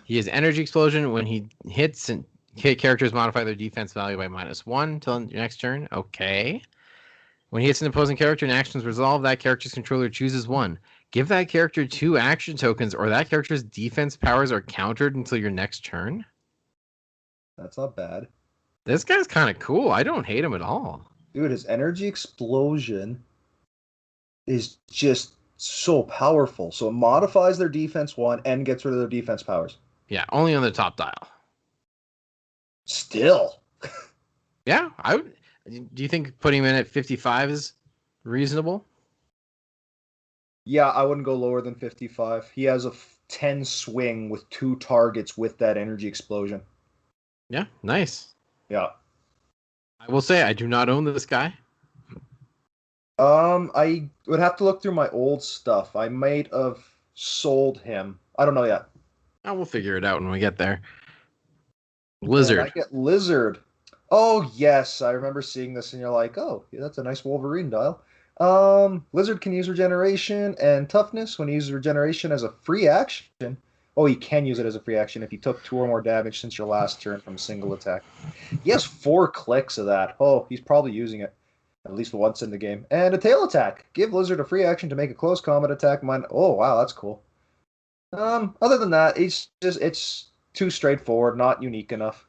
He has energy explosion when he hits and hit characters modify their defense value by -1 till your next turn. Okay. When he hits an opposing character and actions resolve, that character's controller chooses one. Give that character 2 action tokens, or that character's defense powers are countered until your next turn. That's not bad. This guy's kind of cool. I don't hate him at all. Dude, his energy explosion is just so powerful. So it modifies their defense 1 and gets rid of their defense powers. Yeah, only on the top dial. Still. Yeah, I would. Do you think putting him in at 55 is reasonable? Yeah, I wouldn't go lower than 55. He has a 10 swing with 2 targets with that energy explosion. Yeah, nice. Yeah. I will say I do not own this guy. I would have to look through my old stuff. I might have sold him. I don't know yet. I will figure it out when we get there. Lizard. And I get Lizard. Oh yes, I remember seeing this, and you're like, oh, yeah, that's a nice Wolverine dial. Lizard can use regeneration and toughness. When he uses regeneration as a free action, oh, he can use it as a free action if he took 2 or more damage since your last turn from a single attack. He has 4 clicks of that. Oh, he's probably using it at least once in the game. And a tail attack. Give Lizard a free action to make a close combat attack. Oh wow, that's cool. Other than that, it's too straightforward, not unique enough.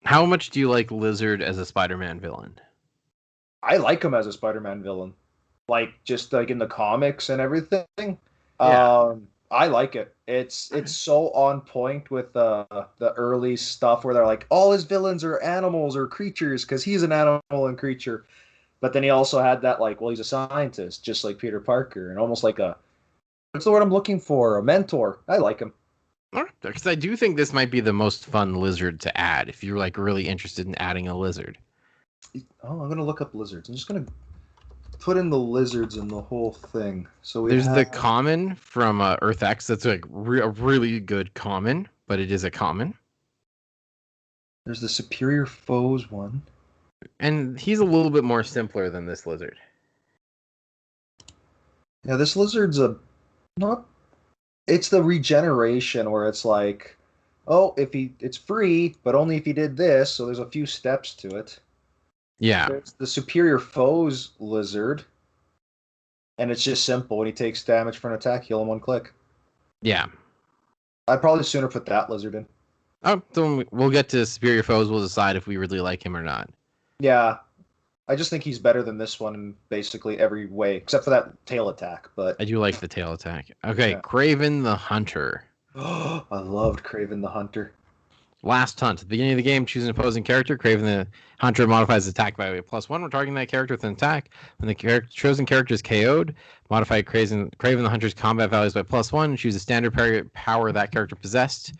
How much do you like Lizard as a Spider-Man villain? I like him as a Spider-Man villain. Like just like in the comics and everything. Yeah. I like it. It's so on point with the early stuff where they're like all his villains are animals or creatures because he's an animal and creature. But then he also had that like, well, he's a scientist, just like Peter Parker, and almost like a what's the word I'm looking for? A mentor. I like him. Because I do think this might be the most fun Lizard to add if you're like really interested in adding a Lizard. Oh, I'm gonna look up lizards. I'm just gonna put in the lizards in the whole thing. So There's the common from Earth X. That's like a really good common, but it is a common. There's the superior foes one. And he's a little bit more simpler than this lizard. Yeah, this lizard's a not. It's the regeneration where it's like, oh, it's free, but only if he did this. So there's a few steps to it. Yeah. There's the superior foes lizard, and it's just simple. When he takes damage for an attack, heal him 1 click. Yeah. I'd probably sooner put that lizard in. Oh, so we'll get to superior foes. We'll decide if we really like him or not. Yeah, I just think he's better than this one in basically every way, except for that tail attack. But I do like the tail attack. Okay, yeah. Craven the Hunter. I loved Craven the Hunter. Last hunt. At the beginning of the game, choose an opposing character. Craven the Hunter modifies attack by +1. We're targeting that character with an attack. When the chosen character is KO'd, modify Craven the Hunter's combat values by +1. Choose a standard power that character possessed.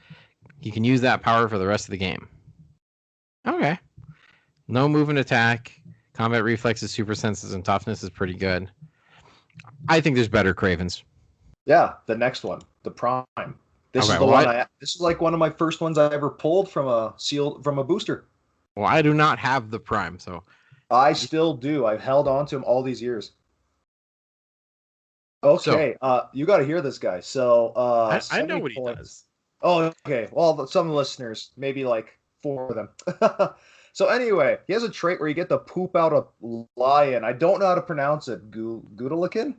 He can use that power for the rest of the game. Okay. No movement attack. Combat reflexes, super senses, and toughness is pretty good. I think there's better Cravens. Yeah, the next one, the Prime. This is the one. This is like one of my first ones I ever pulled from a booster. Well, I do not have the Prime, so I still do. I've held on to him all these years. Okay, you got to hear this guy. So I know what he does. Oh, okay. Well, some listeners, maybe like 4 of them. So anyway, he has a trait where you get to poop out a lion. I don't know how to pronounce it. Gudalikin?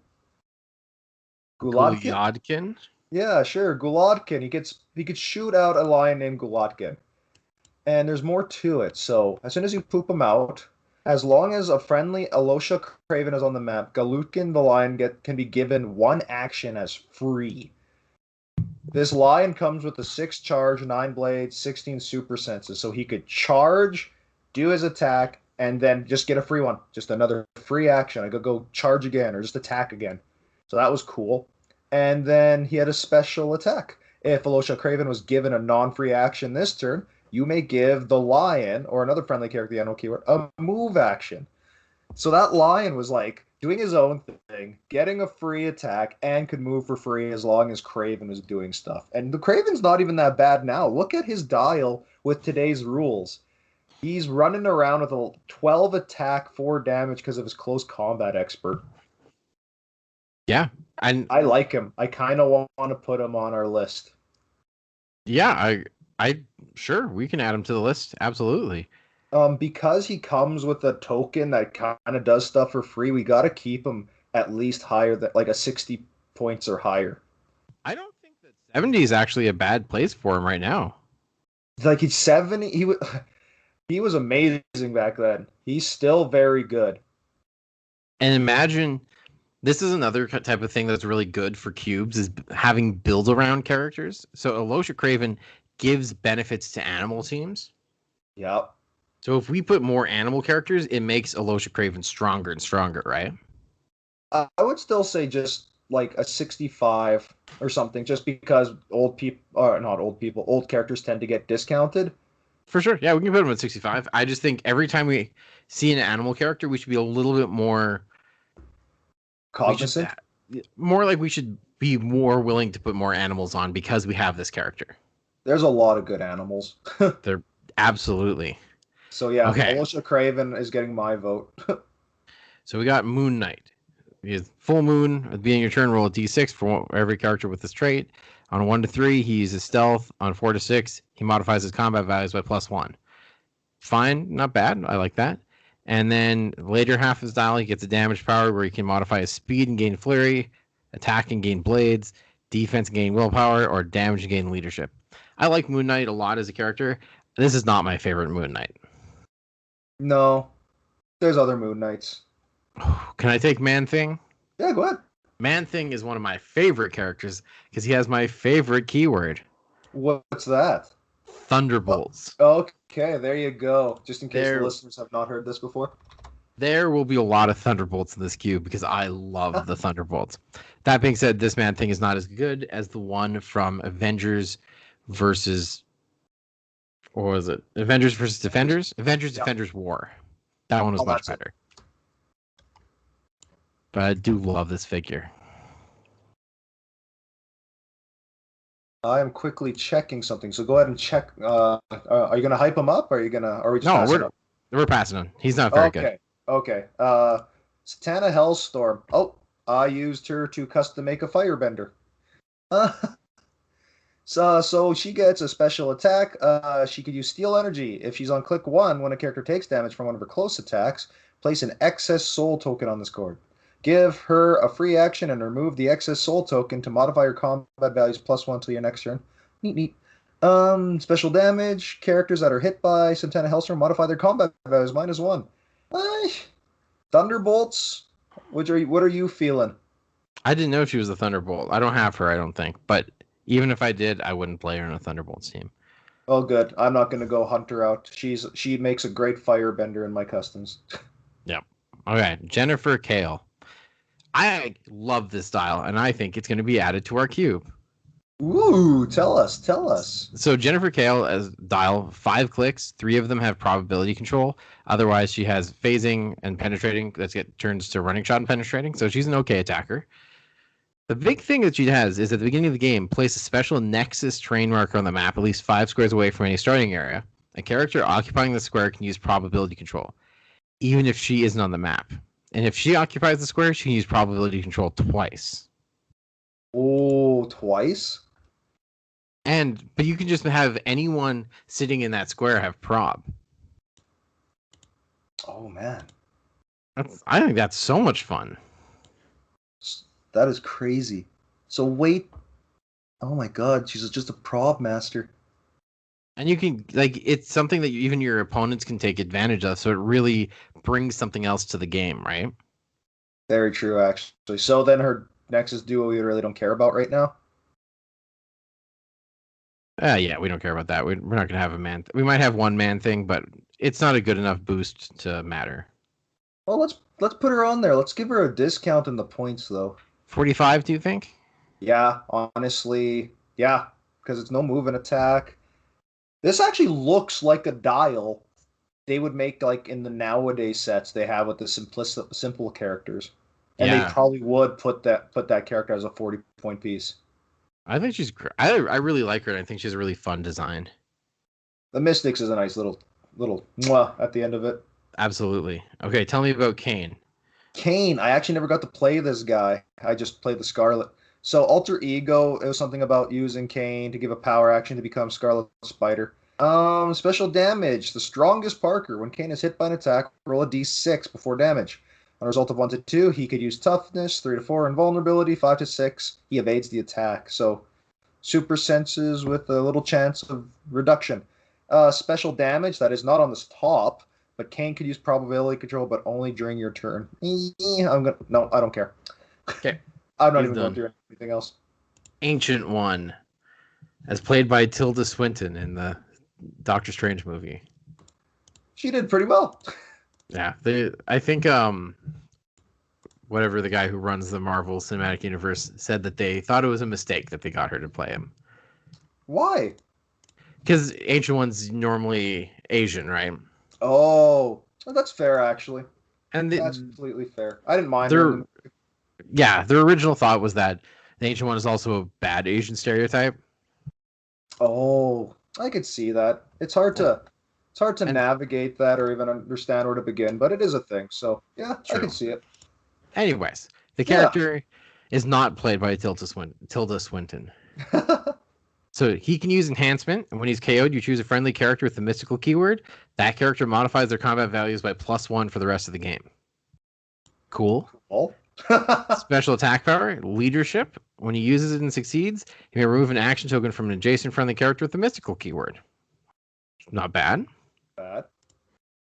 Guladkin? Yeah, sure. Guladkin. He could shoot out a lion named Guladkin. And there's more to it. So as soon as you poop him out, As long as a friendly Alosha Craven is on the map, Galutkin the lion can be given one action as free. This lion comes with a 6 charge, 9 blades, 16 super senses, so he could charge, do his attack, and then just get a free one. Just another free action. I could go charge again or just attack again. So that was cool. And then he had a special attack. If Alosha Craven was given a non-free action this turn, you may give the lion or another friendly character, the animal keyword, a move action. So that lion was like doing his own thing, getting a free attack, and could move for free as long as Craven was doing stuff. And the Craven's not even that bad now. Look at his dial with today's rules. He's running around with a 12 attack, 4 damage because of his close combat expert. Yeah, and I like him. I kind of want to put him on our list. yeah, I sure we can add him to the list. Absolutely. Because he comes with a token that kind of does stuff for free, we got to keep him at least higher than like a 60 points or higher. I don't think that 70 is actually a bad place for him right now. Like he's 70, he was amazing back then. He's still very good. And imagine this is another type of thing that's really good for cubes is having build around characters. So Alosha Craven gives benefits to animal teams. Yep. So if we put more animal characters, it makes Alosha Craven stronger and stronger, right? I would still say just like a 65 or something, just because old people, or not old people, old characters tend to get discounted. For sure. Yeah, we can put him at 65. I just think every time we see an animal character, we should be a little bit more Cognizant. we should be more willing to put more animals on because we have this character. There's a lot of good animals. They're absolutely. So yeah, Okay. Alosha Craven is getting my vote. So we got Moon Knight. He has full moon. At the beginning of your turn, roll a d6 for every character with this trait. On 1 to 3, he uses stealth. On 4 to 6, he modifies his combat values by +1. Fine, not bad. I like that. And then later half of his dial, he gets a damage power where he can modify his speed and gain flurry, attack and gain blades, defense and gain willpower, or damage and gain leadership. I like Moon Knight a lot as a character. This is not my favorite Moon Knight. No, there's other Moon Knights. Can I take Man Thing? Yeah, go ahead. Man Thing is one of my favorite characters because he has my favorite keyword. What's that? Thunderbolts. Okay, there you go. Just in case the listeners have not heard this before. There will be a lot of Thunderbolts in this cube because I love the Thunderbolts. That being said, this Man Thing is not as good as the one from Avengers versus, or was it Avengers versus Defenders? Avengers Defenders War. That one was much better. But I do love this figure. I am quickly checking something, so go ahead and check. Are you gonna hype him up? Or are you gonna? Or are we just we're passing on. He's not very good. Okay. Satana Hellstorm. Oh, I used her to custom make a firebender. So she gets a special attack. She could use Steel Energy. If she's on click 1, when a character takes damage from one of her close attacks, place an excess soul token on this card. Give her a free action and remove the excess soul token to modify her combat values +1 till your next turn. Neat. Special damage. Characters that are hit by Satana Hellstorm modify their combat values -1. Thunderbolts. What are you feeling? I didn't know she was a Thunderbolt. I don't have her, I don't think. But even if I did, I wouldn't play her in a Thunderbolts team. Oh, good. I'm not going to go hunt her out. She makes a great firebender in my customs. Yep. Okay, Jennifer Kale. I love this style, and I think it's going to be added to our cube. Ooh, tell us. So Jennifer Kale as dial 5 clicks. 3 of them have probability control. Otherwise, she has phasing and penetrating. Turns to running shot and penetrating. So she's an okay attacker. The big thing that she has is at the beginning of the game, place a special Nexus terrain marker on the map, at least 5 squares away from any starting area. A character occupying the square can use probability control, even if she isn't on the map. And if she occupies the square, she can use probability control twice. Oh, twice? But you can just have anyone sitting in that square have prob. Oh, man. I think that's so much fun. That is crazy. So wait. Oh my god, she's just a prob master. And you can like it's something that even your opponents can take advantage of, so it really brings something else to the game, right? Very true, actually. So then her Nexus duo we really don't care about right now. Yeah, we don't care about that. We're not gonna have a man. We might have one man thing, but it's not a good enough boost to matter. Well, let's put her on there. Let's give her a discount in the points, though. 45, do you think? Yeah, honestly, yeah, because it's no move and attack. This actually looks like a dial they would make like in the nowadays sets they have with the simple characters, and they Yeah, probably would put that character as a 40-point piece. I think she's. I really like her, and I think she's a really fun design. The Mystics is a nice little mwah at the end of it. Absolutely. Okay, tell me about Kane. Kane, I actually never got to play this guy. I just played the Scarlet. So Alter Ego, it was something about using Kane to give a power action to become Scarlet Spider. Special damage. The strongest Parker. When Kane is hit by an attack, roll a d6 before damage. On a result of 1 to 2, he could use toughness, 3 to 4 invulnerability, 5 to 6. He evades the attack. So super senses with a little chance of reduction. Special damage that is not on this top, but Kane could use probability control, but only during your turn. No, I don't care. Okay, I'm not he's even done. going through anything else. Ancient One, as played by Tilda Swinton in the Doctor Strange movie. She did pretty well. Yeah, I think whatever the guy who runs the Marvel Cinematic Universe said that they thought it was a mistake that they got her to play him. Why? Because Ancient One's normally Asian, right? Oh, that's fair, actually. And That's completely fair. I didn't mind her in their the movie. their original thought was that the Ancient One is also a bad Asian stereotype. Oh, I could see that. It's hard to And navigate that or even understand where to begin, but it is a thing. So yeah, I true. could see it. Anyways, the Yeah. character is not played by Tilda Swinton. So he can use enhancement, and when he's KO'd, you choose a friendly character with the mystical keyword. That character modifies their combat values by +1 for the rest of the game. Cool. Cool. Special attack power, leadership. When he uses it and succeeds, he may remove an action token from an adjacent friendly character with the mystical keyword. Not bad. Bad.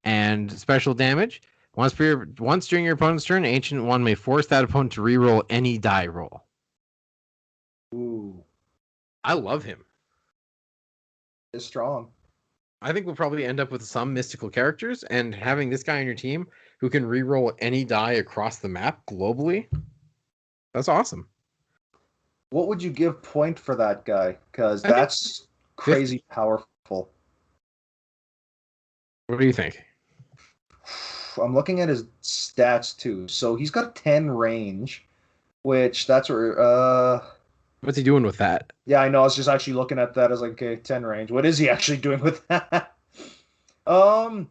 And special damage. Once during your opponent's turn, Ancient One may force that opponent to reroll any die roll. Ooh, I love him. it's strong. I think we'll probably end up with some mystical characters, and having this guy on your team who can reroll any die across the map globally, that's awesome. What would you give point for that guy? Because I think that's 50. crazy powerful. What do you think? I'm looking at his stats too. So he's got 10 range, which that's where What's he doing with that? yeah, I know. I was just actually looking at that as like, okay, 10 range. What is he actually doing with that? Um,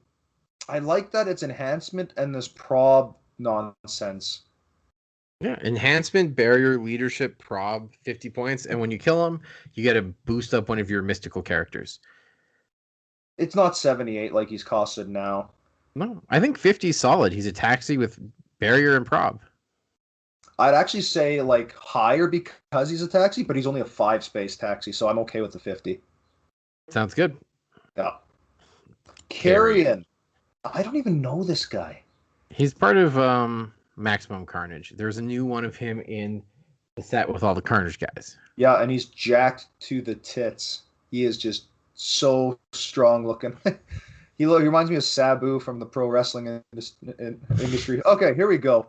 I like that it's enhancement and this prob nonsense. Yeah, enhancement, barrier, leadership, prob, 50 points, and when you kill him, you get to boost up one of your mystical characters. It's not 78 like he's costed now. No, I think 50 is solid. He's a taxi with barrier and prob. I'd actually say like higher because he's a taxi, but he's only a 5 space taxi, so I'm okay with the 50. Sounds good. Yeah. Carrion. I don't even know this guy. He's part of Maximum Carnage. There's a new one of him in the set with all the Carnage guys. Yeah, and he's jacked to the tits. He is just so strong looking. He reminds me of Sabu from the pro wrestling industry. Okay, here we go.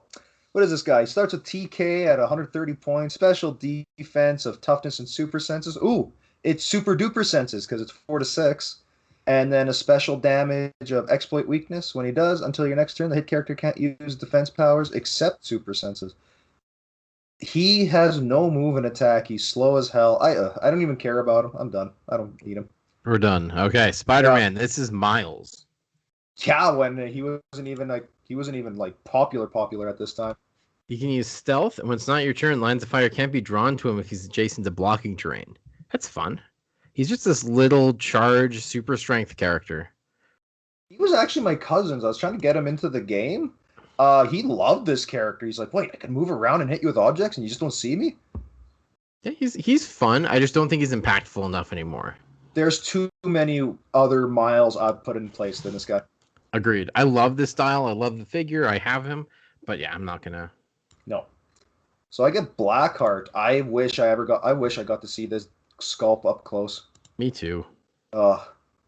What is this guy? He starts with TK at 130 points, special defense of toughness and super senses. Ooh, it's super duper senses because it's 4 to 6. And then a special damage of exploit weakness. When he does, until your next turn, the hit character can't use defense powers except super senses. He has no move and attack. He's slow as hell. I don't even care about him. I'm done. I don't need him. We're done. Okay, Spider-Man. Yeah. This is Miles. Yeah, when he wasn't even like popular at this time. You can use stealth, and when it's not your turn, lines of fire can't be drawn to him if he's adjacent to blocking terrain. That's fun. He's just this little charge, super strength character. He was actually my cousin's. I was trying to get him into the game. He loved this character. He's like, wait, I can move around and hit you with objects, and you just don't see me? Yeah, he's fun. I just don't think he's impactful enough anymore. there's too many other miles I'd put in place than this guy. Agreed. I love this style. I love the figure. I have him, but yeah, I'm not gonna. No. So I get Blackheart. I wish I got to see this sculpt up close. Me too.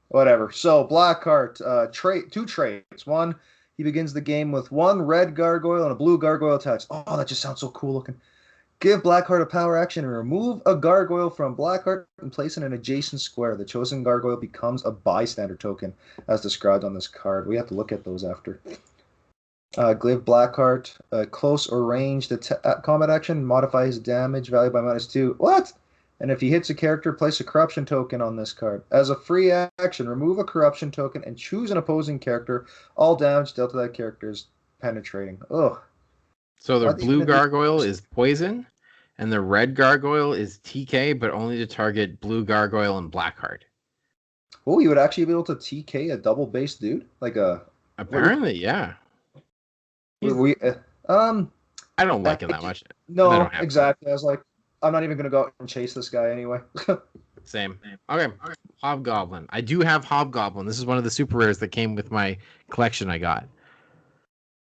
Whatever. So Blackheart, two traits. One, he begins the game with one red gargoyle and a blue gargoyle attached. Oh, that just sounds so cool looking. Give Blackheart a power action and remove a gargoyle from Blackheart and place it in an adjacent square. The chosen gargoyle becomes a bystander token, as described on this card. We have to look at those after. Give Blackheart a close or ranged combat action. Modify his damage value by -2. What? And if he hits a character, place a corruption token on this card. As a free action, remove a corruption token and choose an opposing character. All damage dealt to that character is penetrating. Ugh. So the blue gargoyle is poison, and the red gargoyle is TK, but only to target blue gargoyle and Blackheart. Oh, you would actually be able to TK a double base dude? Apparently, yeah. I don't like him that much. No, exactly. I was like, I'm not even going to go out and chase this guy anyway. Same. Okay. Hobgoblin. I do have Hobgoblin. This is one of the super rares that came with my collection I got.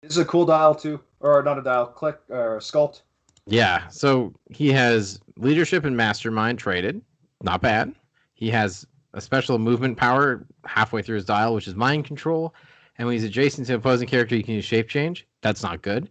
This is a cool dial too. Or not a dial, click or sculpt. Yeah. So he has leadership and mastermind traded. Not bad. He has a special movement power halfway through his dial, which is mind control. And when he's adjacent to an opposing character, you can use shape change. That's not good.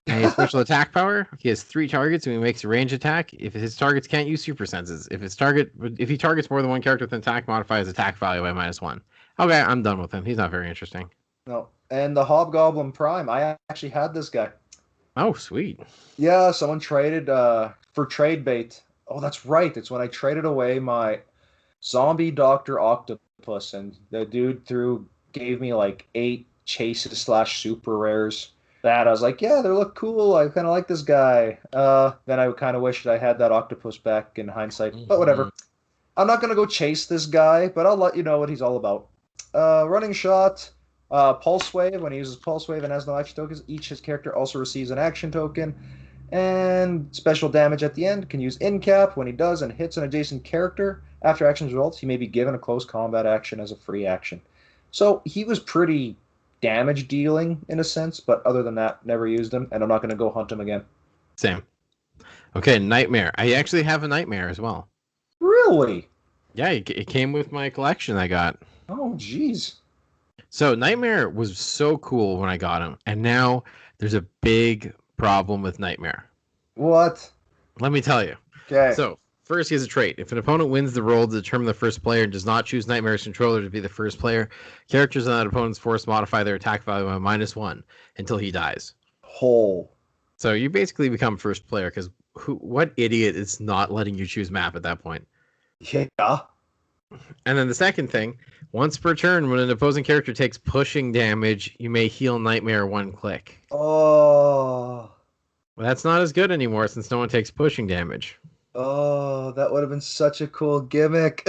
And he has special attack power. He has 3 targets and he makes a range attack. If his targets can't use super senses, if he targets more than one character with an attack, modify his attack value by -1. Okay, I'm done with him. He's not very interesting. No. And the Hobgoblin Prime, I actually had this guy. Oh, sweet. Yeah, someone traded for trade bait. Oh, that's right. It's when I traded away my zombie Dr. Octopus, and the dude gave me like 8 chases / super rares. That I was like, yeah, they look cool. I kind of like this guy. Then I kind of wished I had that octopus back in hindsight, but whatever. I'm not gonna go chase this guy, but I'll let you know what he's all about. Running shot, pulse wave. When he uses pulse wave and has no action tokens, each his character also receives an action token. And special damage at the end, can use in cap when he does and hits an adjacent character. After action results, he may be given a close combat action as a free action. So he was pretty damage dealing in a sense, but other than that, never used him, and I'm not going to go hunt him again. Same. Okay, Nightmare. I actually have a Nightmare as well. Really? Yeah, it came with my collection I got. Oh, jeez. So Nightmare was so cool when I got him, and now there's a big problem with Nightmare. What? Let me tell you. Okay. So first, he has a trait. If an opponent wins the roll to determine the first player and does not choose Nightmare's controller to be the first player, characters on that opponent's force modify their attack value by -1 until he dies. Hole. So you basically become first player because what idiot is not letting you choose map at that point? Yeah. And then the second thing, once per turn, when an opposing character takes pushing damage, you may heal Nightmare 1 click. Oh. Well, that's not as good anymore since no one takes pushing damage. Oh, that would have been such a cool gimmick.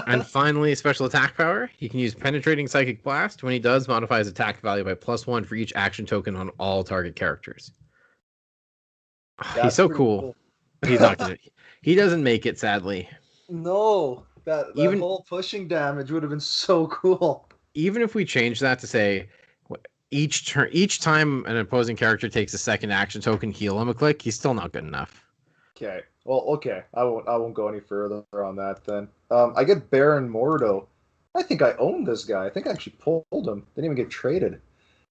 And finally, special attack power. He can use Penetrating Psychic Blast. When he does, modify his attack value by +1 for each action token on all target characters. He's so cool. He's not gonna. He doesn't make it, sadly. No, that whole pushing damage would have been so cool. Even if we change that to say each time an opposing character takes a second action token, heal him a click, he's still not good enough. Okay. Well, okay. I won't go any further on that then. I get Baron Mordo. I think I owned this guy. I think I actually pulled him. Didn't even get traded.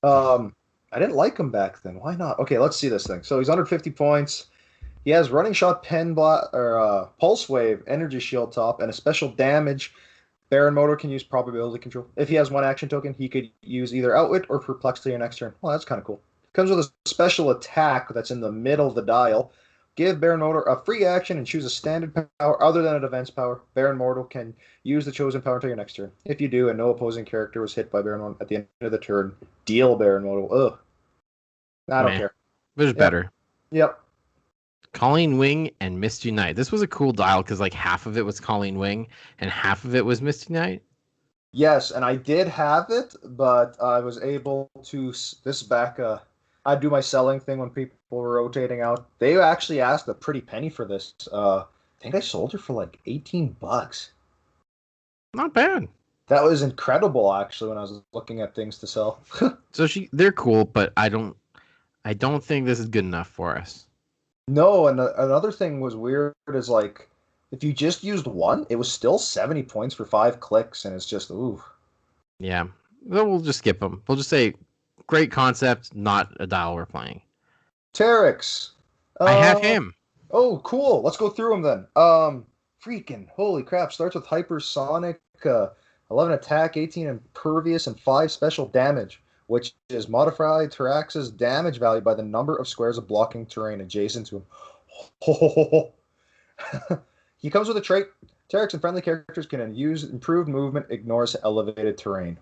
I didn't like him back then. Why not? Okay, let's see this thing. So he's 150 points. He has running shot, pulse wave, energy shield top, and a special damage. Baron Mordo can use probability control. If he has 1 action token, he could use either outwit or perplexity next turn. Well, that's kind of cool. Comes with a special attack that's in the middle of the dial. Give Baron Mordo a free action and choose a standard power other than a defense power. Baron Mordo can use the chosen power until your next turn. If you do, and no opposing character was hit by Baron Mordo at the end of the turn, deal Baron Mordo. Ugh. I don't care. There's better. Yep. Colleen Wing and Misty Knight. This was a cool dial because like half of it was Colleen Wing and half of it was Misty Knight. Yes, and I did have it, but I was able to I do my selling thing when people were rotating out. They actually asked a pretty penny for this. I think I sold her for like $18. Not bad. That was incredible, actually, when I was looking at things to sell. So they're cool, but I don't think this is good enough for us. No, and another thing was weird is like if you just used one, it was still 70 points for 5 clicks, and it's just ooh. Yeah. Then we'll just skip them. We'll just say great concept, not a dial we're playing. Terex. I have Uh him. oh, cool. Let's go through them then. Freaking holy crap! Starts with hypersonic, 11 attack, 18 impervious, and 5 special damage, which is modified Terax's damage value by the number of squares of blocking terrain adjacent to him. He comes with a trait. Terex and friendly characters can use improved movement, ignores elevated terrain.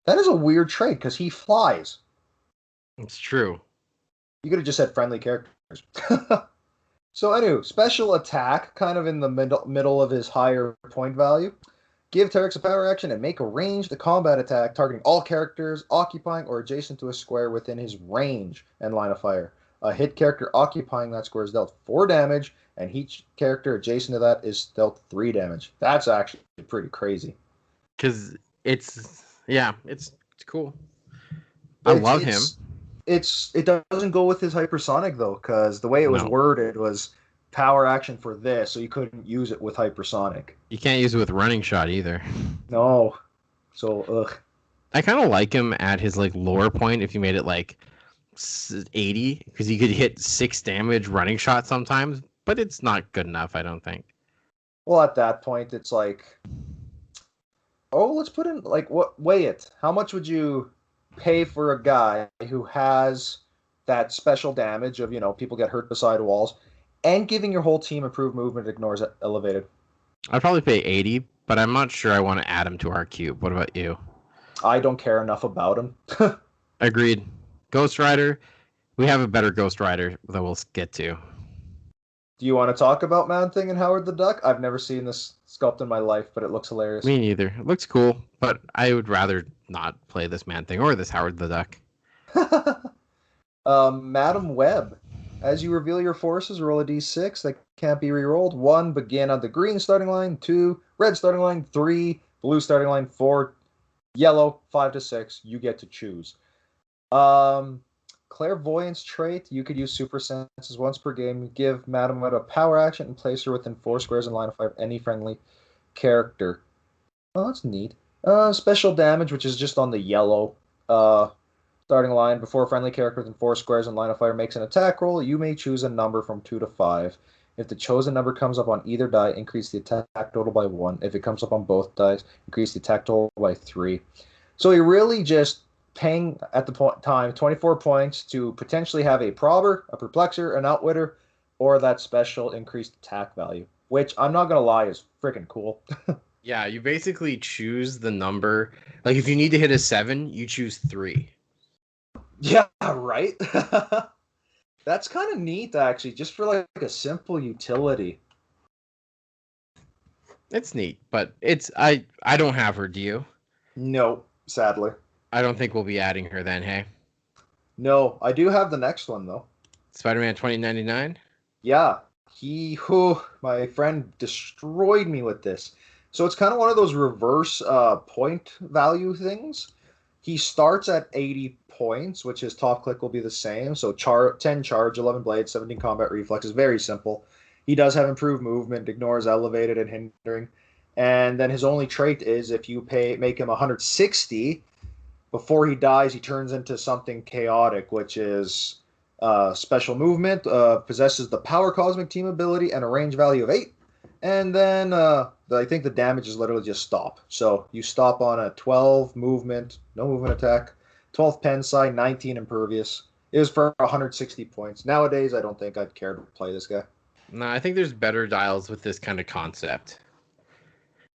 That is a weird trait because he flies. It's true. You could have just said friendly characters. So anyway, special attack, kind of in the middle of his higher point value. Give Terex a power action and make a ranged combat attack targeting all characters occupying or adjacent to a square within his range and line of fire. A hit character occupying that square is dealt 4 damage, and each character adjacent to that is dealt 3 damage. That's actually pretty crazy. Because it's cool. I It's love him. it's it doesn't go with his hypersonic though, because the way it was No. worded was power action for this, so you couldn't use it with hypersonic. You can't use it with running shot either. No. So ugh. I kind of like him at his like lower point if you made it like 80 because he could hit 6 damage running shot sometimes, but it's not good enough, I don't think. Well, at that point, it's like, oh, let's put in like what weigh it. How much would you pay for a guy who has that special damage of people get hurt beside walls, and giving your whole team improved movement ignores elevated? I'd probably pay 80, but I'm not sure I want to add him to our cube. What about you? I don't care enough about him. Agreed. Ghost Rider. We have a better Ghost Rider that we'll get to. Do you want to talk about Man Thing and Howard the Duck? I've never seen this sculpt in my life, but it looks hilarious. Me neither. It looks cool, but I would rather not play this Man Thing or this Howard the Duck. Madam Web. As you reveal your forces, roll a d6 that can't be rerolled. 1, begin on the green starting line. 2, red starting line. 3, blue starting line. 4, yellow. 5 to 6. You get to choose. Clairvoyance trait. You could use super senses once per game. Give Madam Web a power action and place her within 4 squares in line of fire of any friendly character. Oh, that's neat. Special damage, which is just on the yellow starting line. Before a friendly character within 4 squares in line of fire makes an attack roll, you may choose a number from 2 to 5. If the chosen number comes up on either die, increase the attack total by 1. If it comes up on both dice, increase the attack total by 3. So you're really just paying at the time 24 points to potentially have a probber, a perplexer, an outwitter, or that special increased attack value, which I'm not going to lie is freaking cool. Yeah, you basically choose the number. Like if you need to hit a 7, you choose 3. Yeah, right? That's kind of neat, actually, just for like a simple utility. It's neat, but I don't have her, do you? No, sadly. I don't think we'll be adding her then, hey? No, I do have the next one, though. Spider-Man 2099? Yeah, my friend destroyed me with this. So it's kind of one of those reverse point value things. He starts at 80 points, which his top click will be the same. So 10 charge, 11 blade, 17 combat reflexes. Very simple. He does have improved movement, ignores elevated and hindering. And then his only trait is if you make him 160, before he dies, he turns into something chaotic, which is special movement, possesses the power cosmic team ability, and a range value of 8. And then I think the damage is literally just stop. So you stop on a 12 movement, no movement attack, 12 pen side, 19 impervious. It was for 160 points. Nowadays, I don't think I'd care to play this guy. No, I think there's better dials with this kind of concept.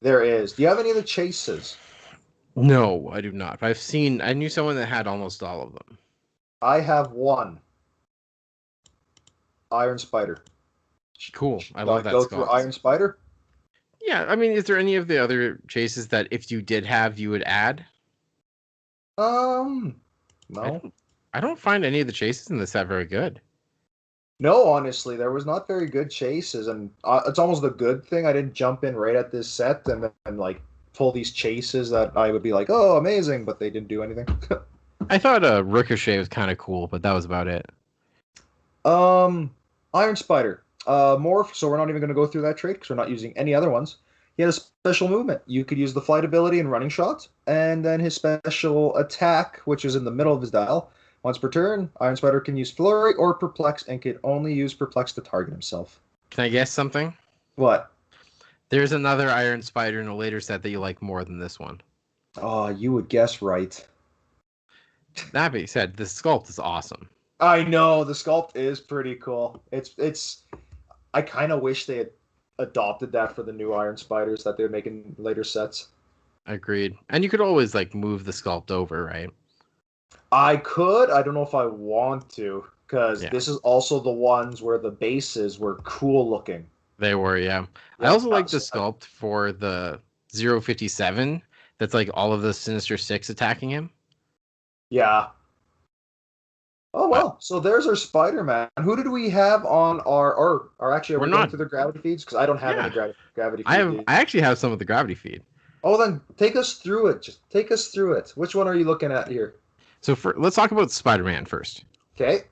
There is. Do you have any of the chases? No, I do not. I knew someone that had almost all of them. I have one. Iron Spider. Cool. I love that. Go through Iron Spider? Yeah, I mean, is there any of the other chases that if you did have, you would add? No. I don't find any of the chases in this that very good. No, honestly, there was not very good chases, and it's almost a good thing I didn't jump in right at this set and like pull these chases that I would be like, oh, amazing, but they didn't do anything. I thought Ricochet was kind of cool, but that was about it. Um, Iron Spider. Morph, so we're not even going to go through that trait because we're not using any other ones. He had a special movement. You could use the flight ability and running shot, and then his special attack, which is in the middle of his dial. Once per turn, Iron Spider can use Flurry or Perplex and can only use Perplex to target himself. Can I guess something? What? There's another Iron Spider in a later set that you like more than this one. Oh, you would guess right. That being said, the sculpt is awesome. I know the sculpt is pretty cool. It's. I kind of wish they had adopted that for the new Iron Spiders that they're making later sets. Agreed. And you could always like move the sculpt over, right? I could. I don't know if I want to because Yeah. this is also the ones where the bases were cool looking. They were, yeah. I Yeah, also like the so sculpt for the 057 that's like all of the Sinister Six attacking him. yeah. Oh But well, so there's our Spider-Man. Who did we have on our actually are we're we going not. through the gravity feeds? Because I don't have any Yeah. gravity I feed. actually have some of the gravity feed. Oh, then take us through it. Just take us through it. Which one are you looking at here? So let's talk about Spider-Man first. Okay.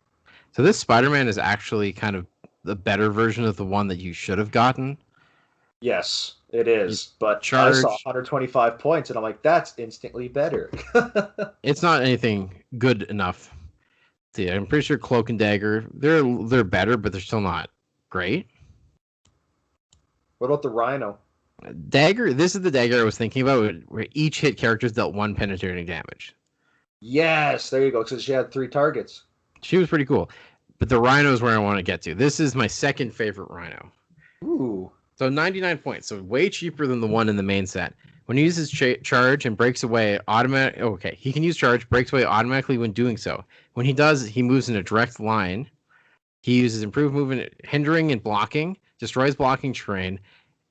So this Spider-Man is actually kind of the better version of the one that you should have gotten. Yes, it is. But I Charge. saw 125 points, and I'm like, that's instantly better. It's not anything good enough. See, I'm pretty sure Cloak and Dagger, they're better, but they're still not great. What about the Rhino? Dagger, this is the Dagger I was thinking about, where each hit characters dealt 1 penetrating damage. Yes, there you go. Because she had 3 targets. She was pretty cool. But the Rhino is where I want to get to. This is my second favorite Rhino. Ooh. So 99 points, so way cheaper than the one in the main set. When he uses charge and breaks away, he can use charge, breaks away automatically when doing so. When he does, he moves in a direct line. He uses improved movement, hindering and blocking, destroys blocking terrain,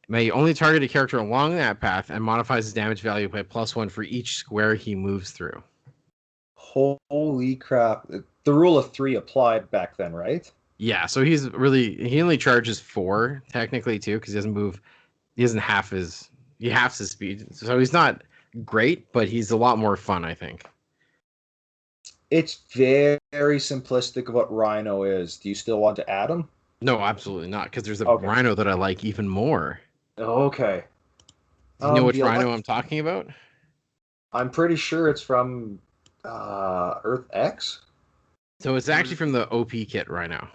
may only target a character along that path, and modifies his damage value by +1 for each square he moves through. Holy crap. The rule of 3 applied back then, right? Yeah, so he only charges 4 technically too, because he doesn't he halves his speed. So he's not great, but he's a lot more fun, I think. It's very simplistic of what Rhino is. Do you still want to add him? No, absolutely not, because there's a Okay. Rhino that I like even more. Okay. Do you know which the Rhino I'm talking about? I'm pretty sure it's from Earth X. So it's actually from the OP kit Rhino.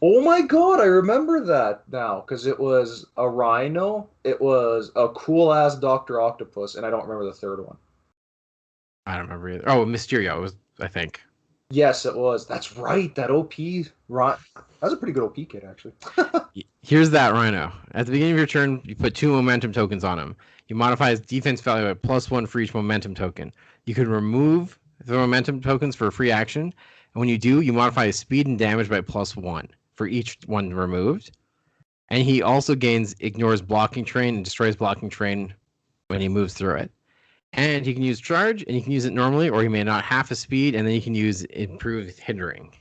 Oh my god, I remember that now because it was a Rhino, it was a cool ass Doctor Octopus, and I don't remember the third one. I don't remember either. Oh, Mysterio was, I think. Yes, it was. That's right. That OP Rhino. That was a pretty good OP kit, actually. Here's that Rhino. At the beginning of your turn, you put 2 momentum tokens on him. You modify his defense value by +1 for each momentum token. You can remove the momentum tokens for a free action, and when you do, you modify his speed and damage by +1 for each one removed. And he also ignores blocking terrain and destroys blocking terrain when he moves through it. And he can use charge, and you can use it normally, or he may not half his speed, and then you can use improved hindering.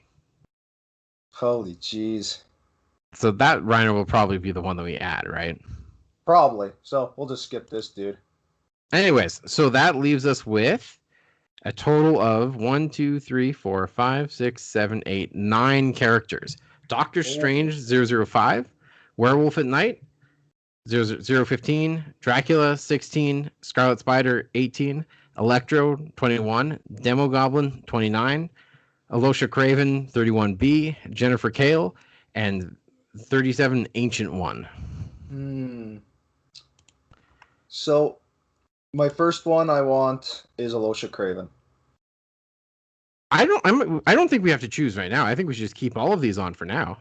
Holy jeez. So that Rhino will probably be the one that we add, right? Probably. So we'll just skip this dude. Anyways, so that leaves us with a total of 1, 2, 3, 4, 5, 6, 7, 8, 9 characters. Doctor Strange 005, Werewolf at Night 015, Dracula 16, Scarlet Spider 18, Electro 21, Demo Goblin 29, Alosha Craven 31B, Jennifer Kale, and 37 Ancient One. So my first one I want is Alosha Craven. I don't think we have to choose right now. I think we should just keep all of these on for now.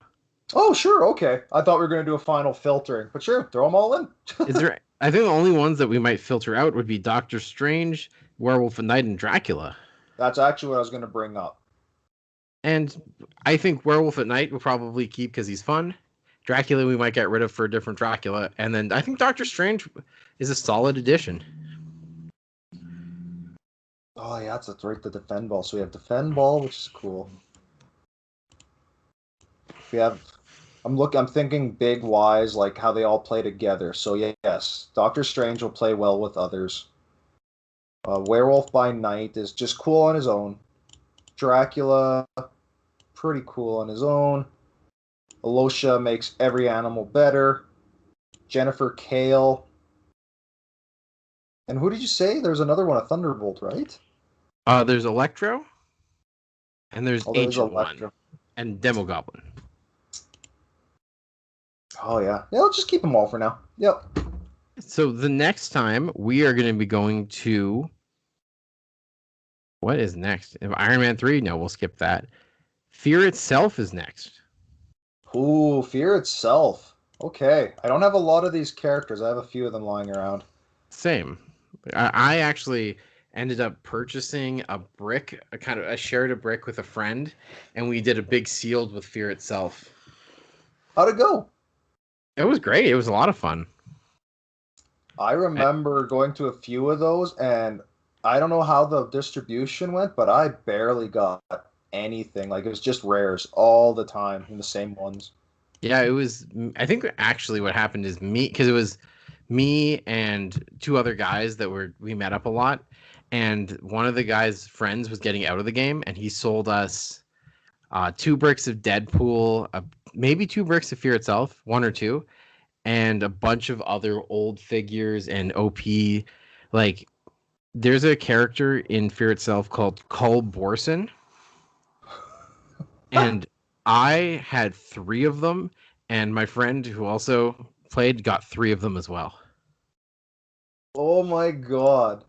Oh, sure, okay. I thought we were going to do a final filtering, but sure, throw them all in. Is there? I think the only ones that we might filter out would be Doctor Strange, Werewolf at Night, and Dracula. That's actually what I was going to bring up. And I think Werewolf at Night we'll probably keep because he's fun. Dracula we might get rid of for a different Dracula, and then I think Doctor Strange is a solid addition. Oh yeah, that's right. The defend ball. So we have defend ball, which is cool. We have I'm thinking big wise, like how they all play together. So yes, Doctor Strange will play well with others. Werewolf by Night is just cool on his own. Dracula, pretty cool on his own. Alosha makes every animal better. Jennifer Kale. And who did you say? There's another one, a Thunderbolt, right? There's Electro, and there's Oh, there's Ancient One, Electro. and Demogoblin. Oh yeah. Yeah, let's just keep them all for now. Yep. So the next time we are going to be going to what is next? If Iron Man 3? No, we'll skip that. Fear itself is next. Ooh, Fear itself. Okay. I don't have a lot of these characters. I have a few of them lying around. Same. I actually ended up purchasing a brick, I shared a brick with a friend, and we did a big sealed with Fear itself. How'd it go? It was great. It was a lot of fun. I remember going to a few of those, and I don't know how the distribution went, but I barely got anything. Like, it was just rares all the time in the same ones. Yeah, it was. I think actually what happened is because it was me and two other guys we met up a lot, and one of the guys' friends was getting out of the game, and he sold us 2 bricks of Deadpool, maybe 2 bricks of Fear itself, one or two, and a bunch of other old figures and OP. Like, there's a character in Fear itself called Cull Borson, and I had 3 of them, and my friend who also played got 3 of them as well. Oh my god.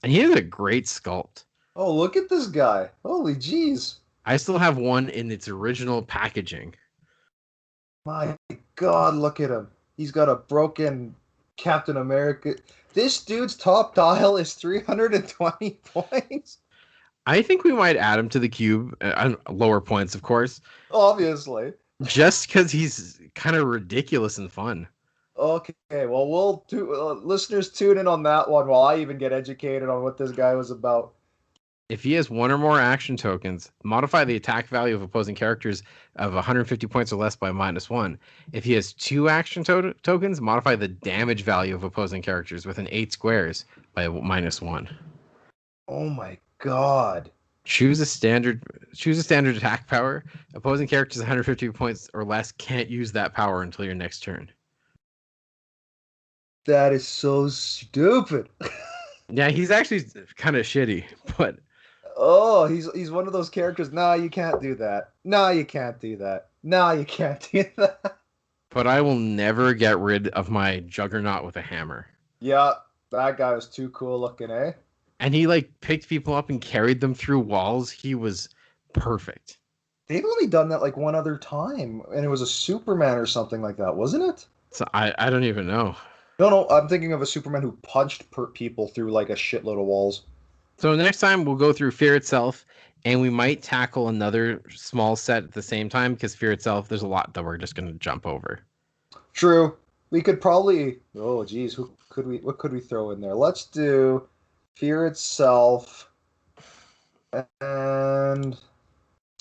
And he has a great sculpt. Oh, look at this guy. Holy jeez. I still have one in its original packaging. My god, look at him. He's got a broken Captain America. This dude's top dial is 320 points. I think we might add him to the cube, lower points, of course, Obviously. just because he's kind of ridiculous and fun. Okay, well, listeners tune in on that one while I even get educated on what this guy was about. If he has 1 or more action tokens, modify the attack value of opposing characters of 150 points or less by -1. If he has 2 action tokens, modify the damage value of opposing characters within 8 squares by -1. Oh my god. Choose a standard attack power. Opposing characters 150 points or less can't use that power until your next turn. That is so stupid. Yeah, he's actually kind of shitty, but Oh, he's one of those characters. Nah, you can't do that. Nah, you can't do that. Nah, you can't do that. I will never get rid of my Juggernaut with a hammer. Yeah, that guy was too cool looking, eh? And he picked people up and carried them through walls. He was perfect. They've only done that like one other time, and it was a Superman or something like that, wasn't it? So I don't even know. No, I'm thinking of a Superman who punched people through like a shitload of walls. So next time we'll go through Fear itself, and we might tackle another small set at the same time because Fear itself, there's a lot that we're just going to jump over. True. We could probably. Oh, geez, what could we throw in there? Let's do Fear itself, and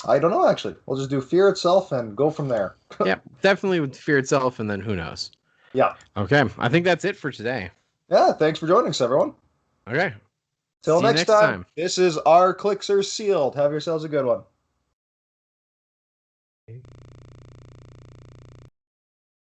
I don't know. Actually, we'll just do Fear itself and go from there. Yeah, definitely with Fear itself, and then who knows. Yeah. Okay, I think that's it for today. Yeah. Thanks for joining us, everyone. Okay. Till See you next time. This is our Clixers Sealed. Have yourselves a good one.